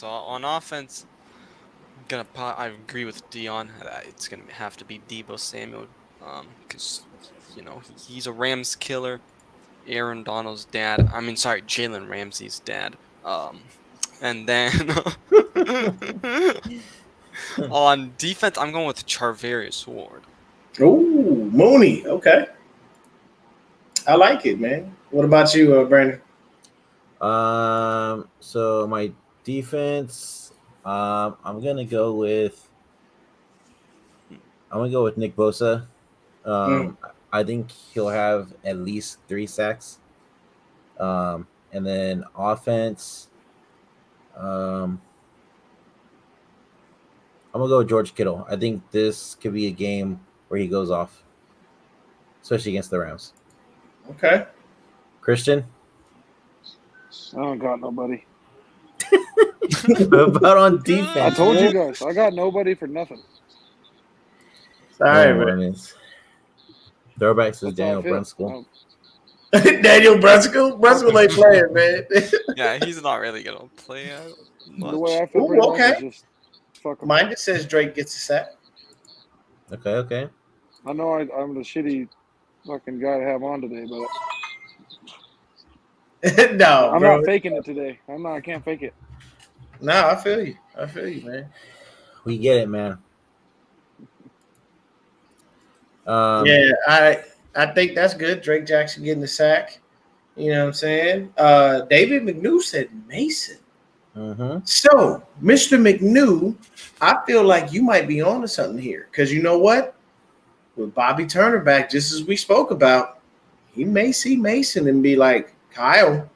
on offense, I agree with Deon that it's gonna have to be Deebo Samuel, because he's a Rams killer. Aaron Donald's dad. Jalen Ramsey's dad. And then on defense, I'm going with Charvarius Ward. Ooh, Mooney. Okay. I like it, man. What about you, Brandon? So my defense, I'm gonna go with Nick Bosa. I think he'll have at least 3 sacks. And then offense, I'm gonna go with George Kittle. I think this could be a game where he goes off, especially against the Rams. Okay. Christian? I don't got nobody. What about on defense? I told you man? guys, I got nobody for nothing. Sorry, Oh, man. man. Throwbacks is That's Daniel how I feel. Brunskill. Daniel Brunskill? Brunskill ain't playing, man. Yeah, he's not really gonna play much. The way I feel Ooh, pretty okay. much is just fuck 'em. Mine just says Drake gets a sack. Okay. I know I'm the shitty fucking guy to have on today, but No, I'm bro. not faking it today. I can't fake it. No, I feel you, man. We get it, man. Yeah, I think that's good. Drake Jackson getting the sack. You know what I'm saying? David McNew said Mason. Mm-hmm. So, Mr. McNew, I feel like you might be on to something here. Because you know what? With Bobby Turner back, just as we spoke about, he may see Mason and be like, Kyle,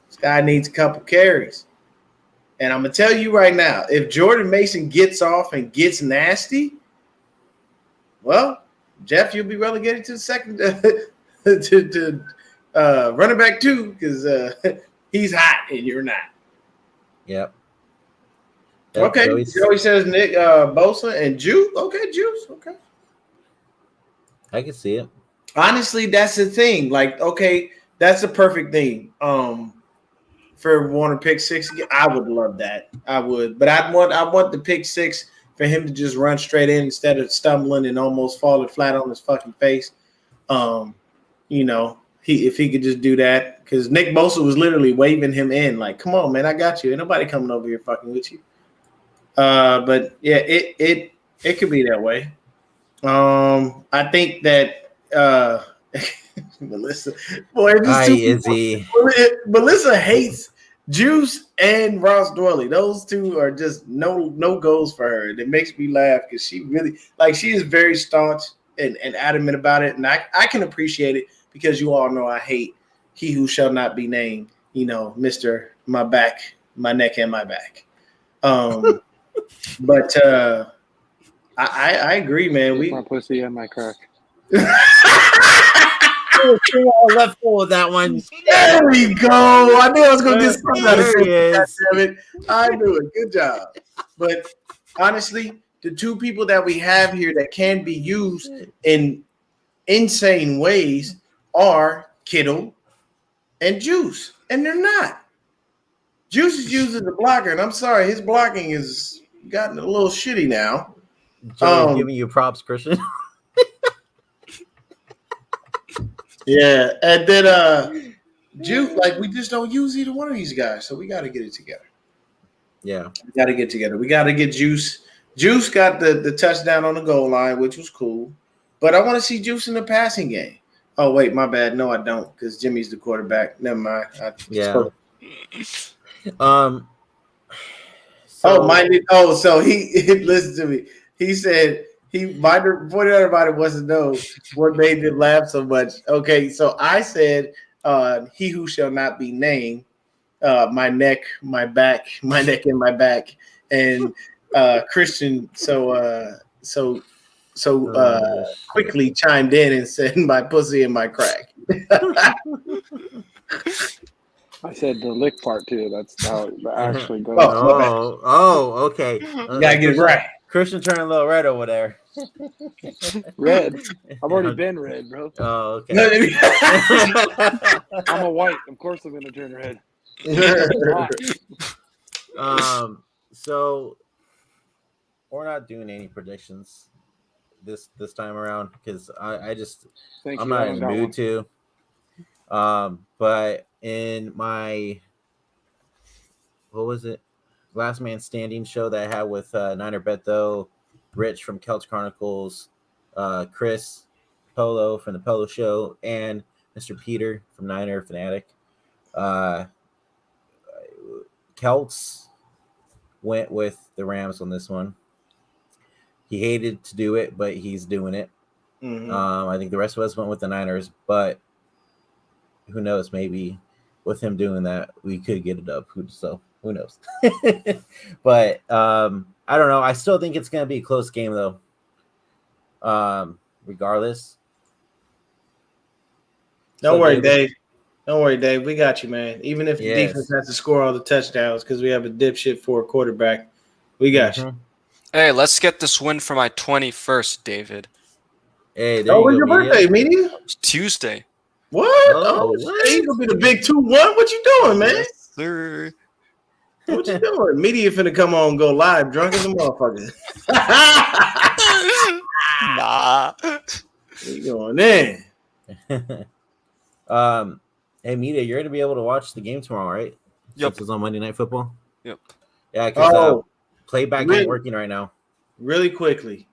this guy needs a couple carries. And I'm going to tell you right now, if Jordan Mason gets off and gets nasty, well, Jeff, you'll be relegated to the second to running back 2 because he's hot and you're not. Yep. Okay. Joey says Nick Bosa and Juice. Okay, Juice. Okay. I can see it. Honestly, that's the thing. Like, okay, that's the perfect thing. For Warner pick 6 again, I would love that. I would, but I want the pick 6 for him to just run straight in instead of stumbling and almost falling flat on his fucking face. If he could just do that, because Nick Bosa was literally waving him in, like, "Come on, man, I got you. Ain't nobody coming over here fucking with you." But yeah, it could be that way. I think that Melissa, boy, Melissa hates Juice and Ross Dwelly. Those two are just no goals for her. And it makes me laugh because she really, she is very staunch and adamant about it. And I can appreciate it because you all know I hate he who shall not be named, Mr. My back, my neck, and my back. But I agree, man. My pussy and my crack. Left with that one. There we go. I knew I was going to get something out of There he is. it. I knew it. Good job. But honestly, the two people that we have here that can be used in insane ways are Kittle and Juice, and they're not. Juice is used as a blocker, and I'm sorry, his blocking has gotten a little shitty now. Joey's giving you props, Christian. Yeah, and then Juice, like we just don't use either one of these guys, so we got to get it together. Yeah, we got to get together. We got to get Juice. Juice got the touchdown on the goal line, which was cool, but I want to see Juice in the passing game. Oh wait, my bad. No, I don't, because Jimmy's the quarterback. Never mind. So he listen to me. He said my 49er wants to know what made them laugh so much. Okay, so I said, "He who shall not be named." My neck, my back, and my back, and Christian quickly chimed in and said, "My pussy and my crack." I said the lick part too. That's how it actually goes. Okay. You gotta get it right. Christian turning a little red over there. Red. I've already been red, bro. Oh, okay. I'm a white. Of course I'm gonna turn red. So we're not doing any predictions this time around because I'm not in the mood to. But in my Last Man Standing show that I had with Niner Beto, Rich from Celts Chronicles, Chris Polo from the Polo Show, and Mr. Peter from Niner Fanatic. Celts went with the Rams on this one. He hated to do it, but he's doing it. Mm-hmm. I think the rest of us went with the Niners, but who knows? Maybe with him doing that, we could get it up. So who knows? But I don't know. I still think it's going to be a close game, though. Regardless. Don't worry, Dave. Don't worry, Dave. We got you, man. Even if the defense has to score all the touchdowns because we have a dipshit for a quarterback, we got you. Hey, let's get this win for my 21st, David. Hey, when's your birthday, Media? Tuesday. What? He's gonna be the big 2-1. What you doing, man? Yes, sir. What you doing? Media finna come on and go live, drunk as a motherfucker. Nah. We going in. Hey, Media, you're gonna be able to watch the game tomorrow, right? Yep. Since it's on Monday Night Football. Yep. Yeah, because playback ain't working right now. Really quickly.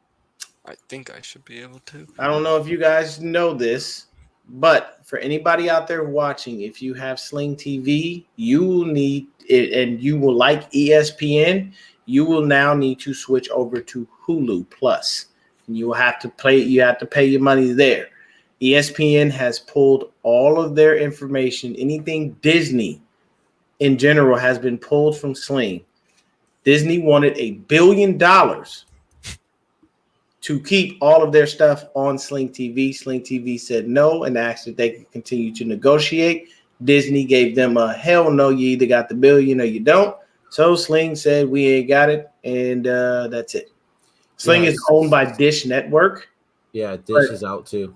I think I should be able to. I don't know if you guys know this, but for anybody out there watching, if you have Sling TV, you will need it, and you will like ESPN, you will now need to switch over to Hulu Plus. And you will have to pay your money there. ESPN has pulled all of their information. Anything Disney in general has been pulled from Sling. Disney wanted $1 billion to keep all of their stuff on Sling TV. Sling TV said no and asked if they could continue to negotiate. Disney gave them a hell no. You either got the $1 billion or you don't. So Sling said we ain't got it, and that's it. Sling is owned by Dish Network. Yeah, Dish is out too.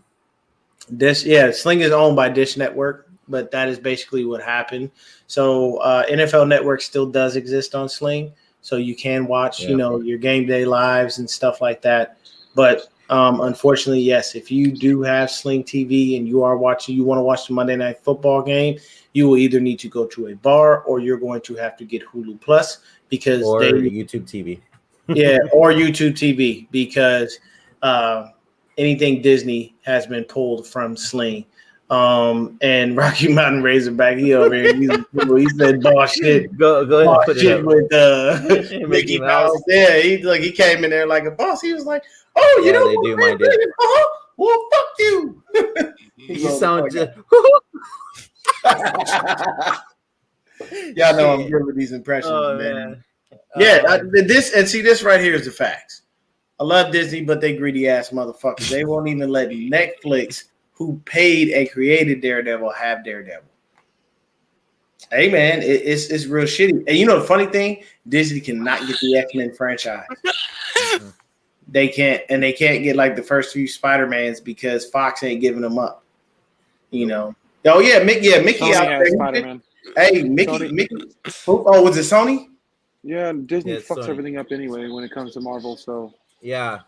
Sling is owned by Dish Network, but that is basically what happened. So NFL Network still does exist on Sling, so you can watch, your game day lives and stuff like that. But unfortunately, yes, if you do have Sling TV and you want to watch the Monday Night Football game, you will either need to go to a bar or you're going to have to get Hulu Plus because YouTube TV. Or YouTube TV because anything Disney has been pulled from Sling. And Rocky Mountain Razorback, he over here, he said boss shit. Go ahead and put shit it with Mickey Mouse. Yeah, he came in there like a boss. He was like, "Oh, you know they do my dick. Well, fuck you." You sound just. Y'all know I'm good with these impressions, man. This right here is the facts. I love Disney, but they greedy ass motherfuckers. They won't even let Netflix, who paid and created Daredevil, have Daredevil. Hey man, it's real shitty. And you know the funny thing, Disney cannot get the X-Men franchise. Mhm. They can't, and they can't get like the first few Spider-Mans because Fox ain't giving them up. You know. Oh yeah, Mickey Sony out has there. Spider-Man. Hey, Sony. Mickey. Oh, was it Sony? Yeah, Disney Yeah, it's fucks Sony. everything up anyway when it comes to Marvel. So, Yeah.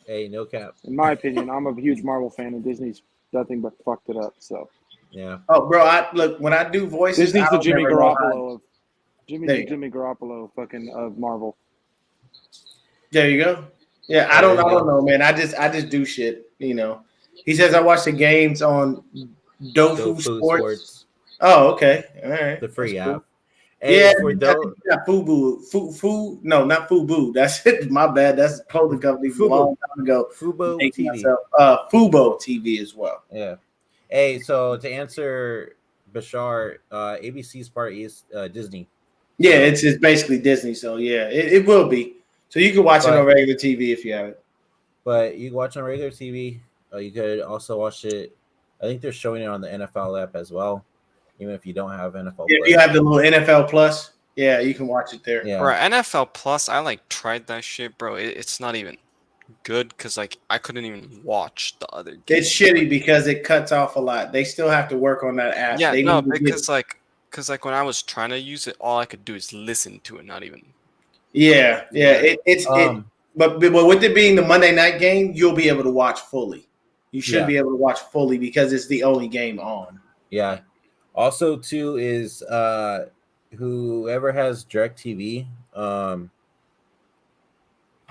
Hey, no cap. in my opinion, I'm a huge Marvel fan, and Disney's nothing but fucked it up. So, Yeah. Oh, bro, I look when I do voices, I Disney's the don't Jimmy never know how. Garoppolo of There you go. Jimmy Garoppolo fucking of Marvel. There you go. Yeah, I There don't you go. know, man. I just do shit. You know. He says I watch the games on Dofu Dofu Sports. Sports, Oh, okay. All right. the free That's app. cool. Hey, Yeah, for I those think you got Fubu. No, not Fubu. That's it. My bad. That's a clothing company from a Fubo. long time ago. Fubo Making TV. myself Fubo TV as well. Yeah. Hey, so to answer Bashar, ABC's part is Disney. Yeah, So, it's basically Disney, so yeah, it will be. So you can watch it But- on regular TV if you have it. but you can watch on regular TV. You could also watch it. I think they're showing it on the NFL app as well, even if you don't have NFL. If you have the little NFL Plus, yeah, you can watch it there. Yeah. Bro, NFL Plus, I like tried that shit, bro. It's not even good because like I couldn't even watch the other games. It's shitty because it cuts off a lot. They still have to work on that app. Yeah, They no, need to because like when I was trying to use it, all I could do is listen to it, not even. yeah. It's but with it being the Monday night game, you'll be able to watch fully. You should Yeah. be able to watch fully because it's the only game on. Yeah. Also, too, is whoever has DirecTV.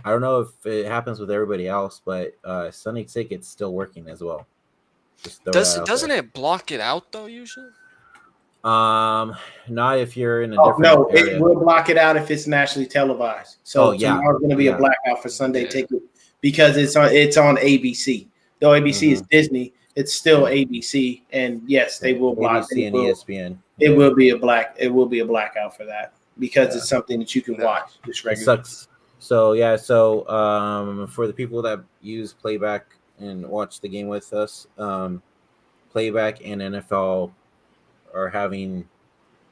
I don't know if it happens with everybody else, but Sunny Ticket's still working as well. Just throw that out Doesn't there. it block it out though usually? Not if you're in a Oh, different no, area. it will block it out if it's nationally televised. So Oh, yeah. tomorrow's going to be a Yeah. blackout for Sunday Yeah. Ticket because it's on ABC. Though ABC is Disney, it's still ABC, and yes, they will block. ABC and ESPN. It will be a blackout for that because Yeah. it's something that you can No. watch. Just It regular. sucks. So yeah, so for the people that use playback and watch the game with us, playback and NFL are having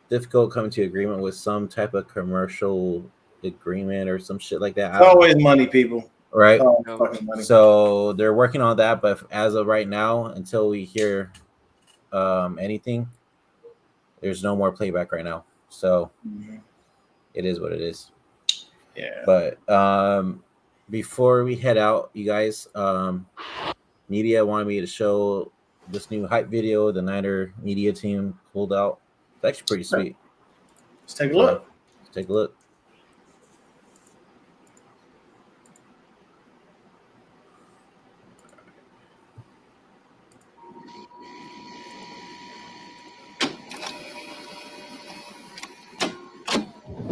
difficult coming to agreement with some type of commercial agreement or some shit like that. I It's don't know. always money, people. Right. Oh, No. fucking money. So they're working on that, but as of right now, until we hear anything, there's no more playback right now. So Mhm. it is what it is. Yeah. But before we head out, you guys, media wanted me to show this new hype video the Niner media team pulled out. It's actually pretty sweet. Let's take a look. Let's take a look.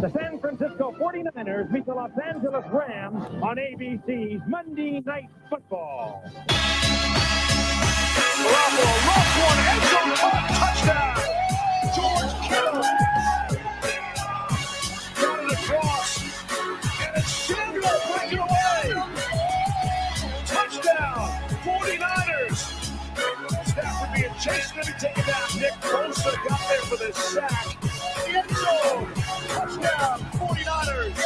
The San Francisco 49ers meet the Los Angeles Rams on ABC's Monday Night Football. Garoppolo lost one, end zone caught, touchdown. George Kittle got it across, and it's Samuel breaking away. Touchdown, 49ers. Stafford being chased, and taken down. Nick Bosa got there for the sack. End zone. Touchdown, 49ers.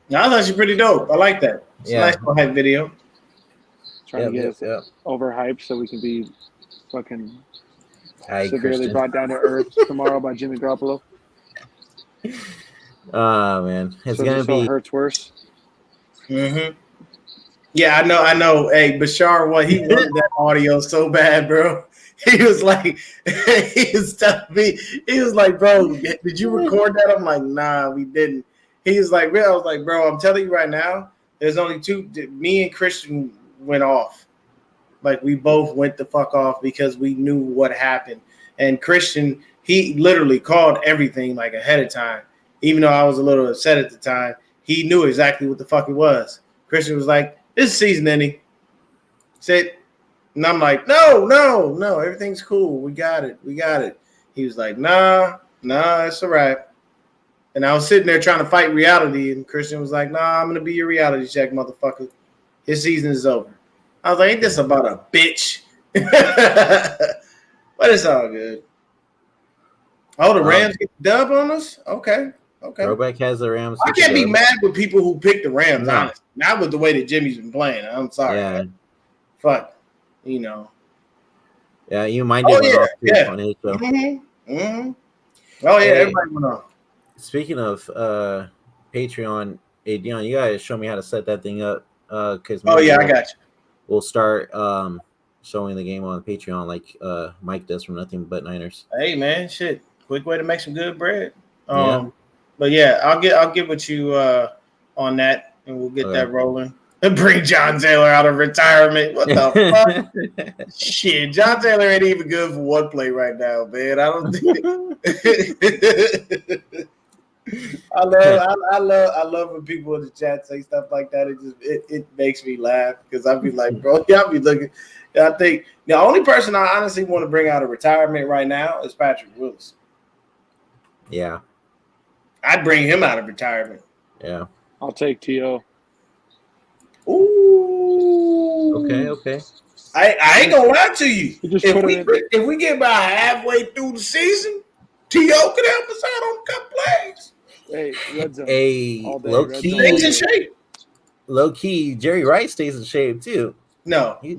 Now, that's actually pretty dope. I like that. It's Yeah. a nice little hype video. Trying to get us Yep. overhyped so we can be fucking Hi, severely Christian. brought down to earth tomorrow by Jimmy Garoppolo. Oh man, it's So gonna this all be. hurts worse. Mm-hmm. Yeah, I know. Hey, Bashar, he wanted that audio so bad, bro. He was like, he was telling me, he was like, bro, did you record that? I'm like, nah, we didn't. He was like, I was like, bro, I'm telling you right now, there's only two. Me and Christian went off. Like, we both went the fuck off because we knew what happened. And Christian, he literally called everything like ahead of time. Even though I was a little upset at the time, he knew exactly what the fuck it was. Christian was like, this is season ending. Said, and I'm like, no, everything's cool. We got it. He was like, nah, it's all right. And I was sitting there trying to fight reality, and Christian was like, "Nah, I'm gonna be your reality check, motherfucker. His season is over." I was like, "Ain't this about a bitch?" But it's all good. Oh, the Rams get the dub on us? Okay. Throwback has the Rams. I can't be mad with people who pick the Rams, No. honestly. Not with the way that Jimmy's been playing. I'm sorry. Yeah. Man. Fuck. You know. Yeah, you might do Oh, yeah. on his show. Oh, yeah, Hey. everybody went off. Speaking of Patreon, hey Deon, you guys show me how to set that thing up. Because I got you. We'll start showing the game on Patreon like Mike does from Nothing But Niners. Hey man, shit. Quick way to make some good bread. Yeah. But yeah, I'll get with you on that, and we'll get that rolling. And bring John Taylor out of retirement. What the fuck? Shit, John Taylor ain't even good for one play right now, man. I don't think I love when people in the chat say stuff like that. It makes me laugh because I'll be like, bro, y'all be looking. I think the only person I honestly want to bring out of retirement right now is Patrick Willis. Yeah. I'd bring him out of retirement. Yeah. I'll take T.O. Ooh. Okay. I ain't gonna lie to you. If we get about halfway through the season, T.O. could help us out on a couple plays. Hey, red zone. Low key. Stays in shape. Low key, Jerry Rice stays in shape too. No. Hey,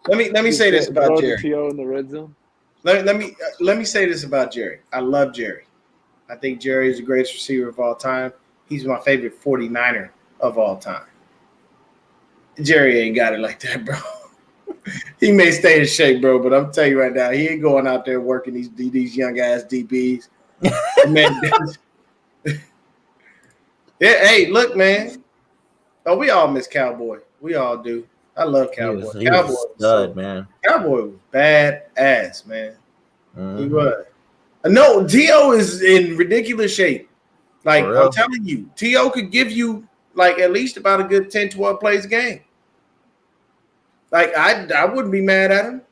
Let me say this about Jerry. T.O. in the red zone. Let me say this about Jerry. I love Jerry. I think Jerry is the greatest receiver of all time. He's my favorite 49er of all time. Jerry ain't got it like that, bro. He may stay in shape, bro, but I'm telling you right now, he ain't going out there working these young ass DBs. Man, yeah, hey, look, man. Oh, we all miss Cowboy. We all do. I love Cowboy. He was stud, man. Cowboy was bad ass, man. Mm-hmm. He was. No, T.O. is in ridiculous shape. Like, I'm telling you, T.O. could give you, like, at least about a good 10, 12 plays a game. Like, I wouldn't be mad at him.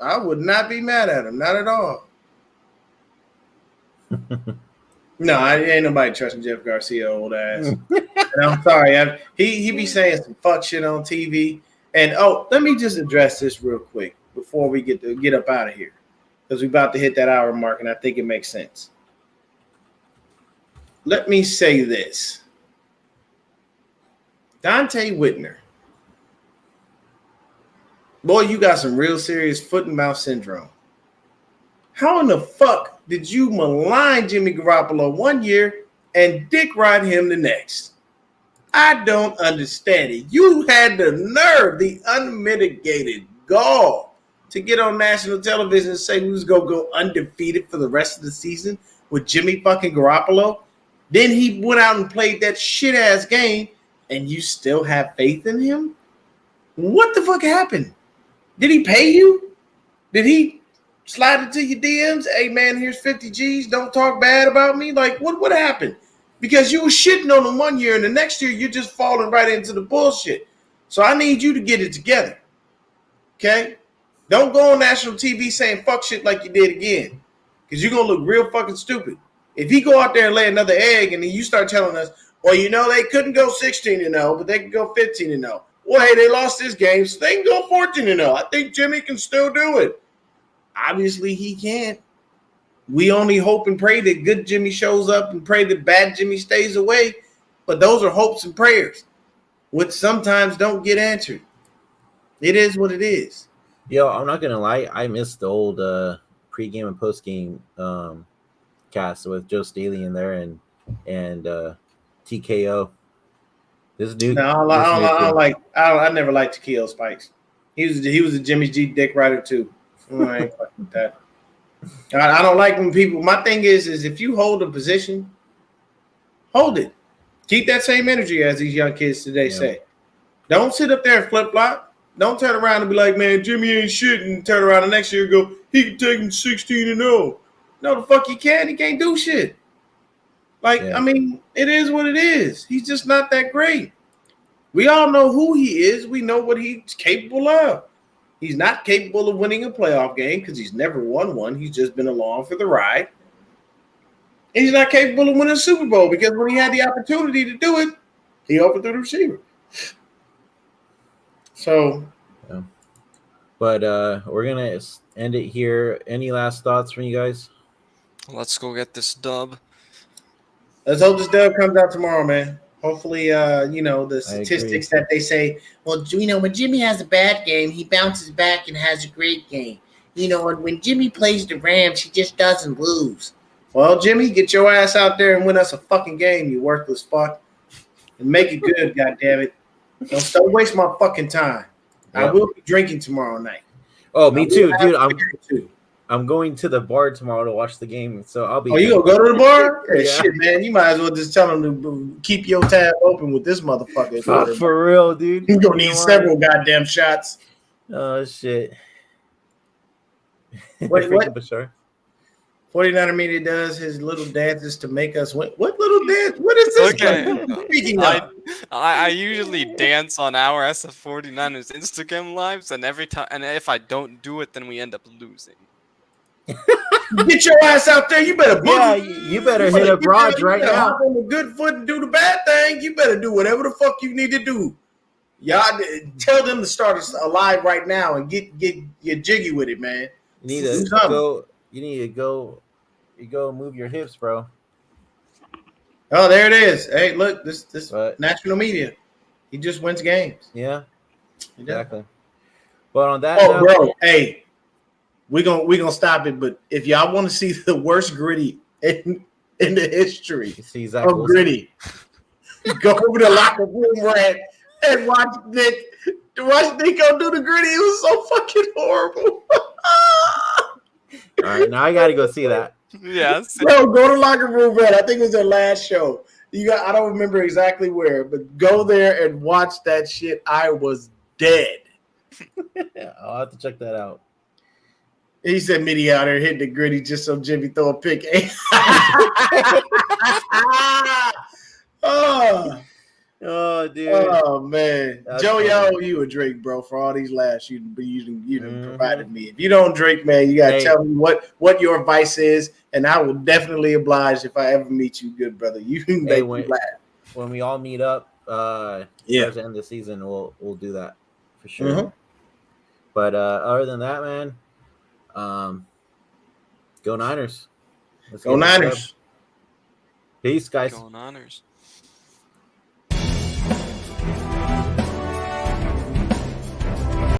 I would not be mad at him. Not at all. No, ain't nobody trusting Jeff Garcia, old ass. And I'm sorry. He be saying some fuck shit on TV. And, let me just address this real quick before we get up out of here. Because we're about to hit that hour mark, and I think it makes sense. Let me say this. Dante Whitner. Boy, you got some real serious foot and mouth syndrome. How in the fuck did you malign Jimmy Garoppolo one year and dick ride him the next? I don't understand it. You had the nerve, the unmitigated gall to get on national television and say we was going to go undefeated for the rest of the season with Jimmy fucking Garoppolo. Then he went out and played that shit-ass game, and you still have faith in him? What the fuck happened? Did he pay you? Did he slide into your DMs? Hey, man, here's 50 G's. Don't talk bad about me. Like, what happened? Because you were shitting on him one year, and the next year you're just falling right into the bullshit. So I need you to get it together, okay? Don't go on national TV saying fuck shit like you did again, because you're going to look real fucking stupid. If he go out there and lay another egg, and then you start telling us, well, you know, they couldn't go 16-0, but they can go 15-0. Well, hey, they lost this game, so they can go 14-0. I think Jimmy can still do it. Obviously, he can't. We only hope and pray that good Jimmy shows up and pray that bad Jimmy stays away. But those are hopes and prayers, which sometimes don't get answered. It is what it is. Yo, I'm not gonna lie. I missed the old pregame and postgame cast with Joe Staley in there and TKO. This dude. No, I never liked TKO Spikes. He was a Jimmy G dick rider too. I ain't fucking with that. I don't like when people. My thing is if you hold a position, hold it. Keep that same energy as these young kids today say. Don't sit up there and flip flop. Don't turn around and be like, man, Jimmy ain't shit, and turn around the next year and go, he can take him 16-0. No, the fuck he can't. He can't do shit. Like, I mean, it is what it is. He's just not that great. We all know who he is. We know what he's capable of. He's not capable of winning a playoff game because he's never won one. He's just been along for the ride. And he's not capable of winning a Super Bowl because when he had the opportunity to do it, he overthrew the receiver. So, yeah. But we're gonna end it here. Any last thoughts from you guys? Let's go get this dub. let's hope this dub comes out tomorrow, man. Hopefully, the I statistics that they say, well, when Jimmy has a bad game, he bounces back and has a great game. When Jimmy plays the Rams, he just doesn't lose. Well, Jimmy, get your ass out there and win us a fucking game, you worthless fuck. And make it good, goddammit. Don't waste my fucking time. I will be drinking tomorrow night. Oh, me too, dude. I'm going to the bar tomorrow to watch the game, so I'll be. Oh, you gonna go to the bar? Yeah. Shit, man. You might as well just tell them to keep your tab open with this motherfucker. For real, dude. You're gonna need several goddamn shots. Oh shit. Wait, what? Bashar. 49er Media does his little dances to make us win. What little dance? What is this? Okay. Speaking of. I usually dance on our SF49ers Instagram lives, and every time, and if I don't do it, then we end up losing. Get your ass out there. You better You better hit up Raj right now. Hop on the good foot and do the bad thing. You better do whatever the fuck you need to do. Y'all tell them to start us alive right now and get jiggy with it, man. You need to go. You need to go. You go move your hips, bro. Oh, there it is. Hey, look, this But- national media. He just wins games. Yeah, He does. exactly. But on that Oh, note, bro, hey, we gonna stop it. But if y'all want to see the worst gritty in the history you see Zach of Wilson. gritty, go over to the locker room rat and watch Nick. Watch Nico do the gritty. It was so fucking horrible. All right, now I got to go see that. Yes. Bro, go to locker room rat. I think it was their last show. I don't remember exactly where, but go there and watch that shit. I was dead. I'll have to check that out. He said Mitty out there hitting the gritty just so Jimmy throw a pick. Oh, dude. Oh man, That's Joey, I funny. owe you a drink, bro. For all these laughs you provided me. If you don't drink, man, you gotta tell me what your advice is, and I will definitely oblige if I ever meet you, good brother. You can make me laugh. When we all meet up, towards the end of the season, we'll do that for sure. Mhm. But other than that, man, go Niners. Let's Go get this Niners. dub. Peace, guys. Going honors.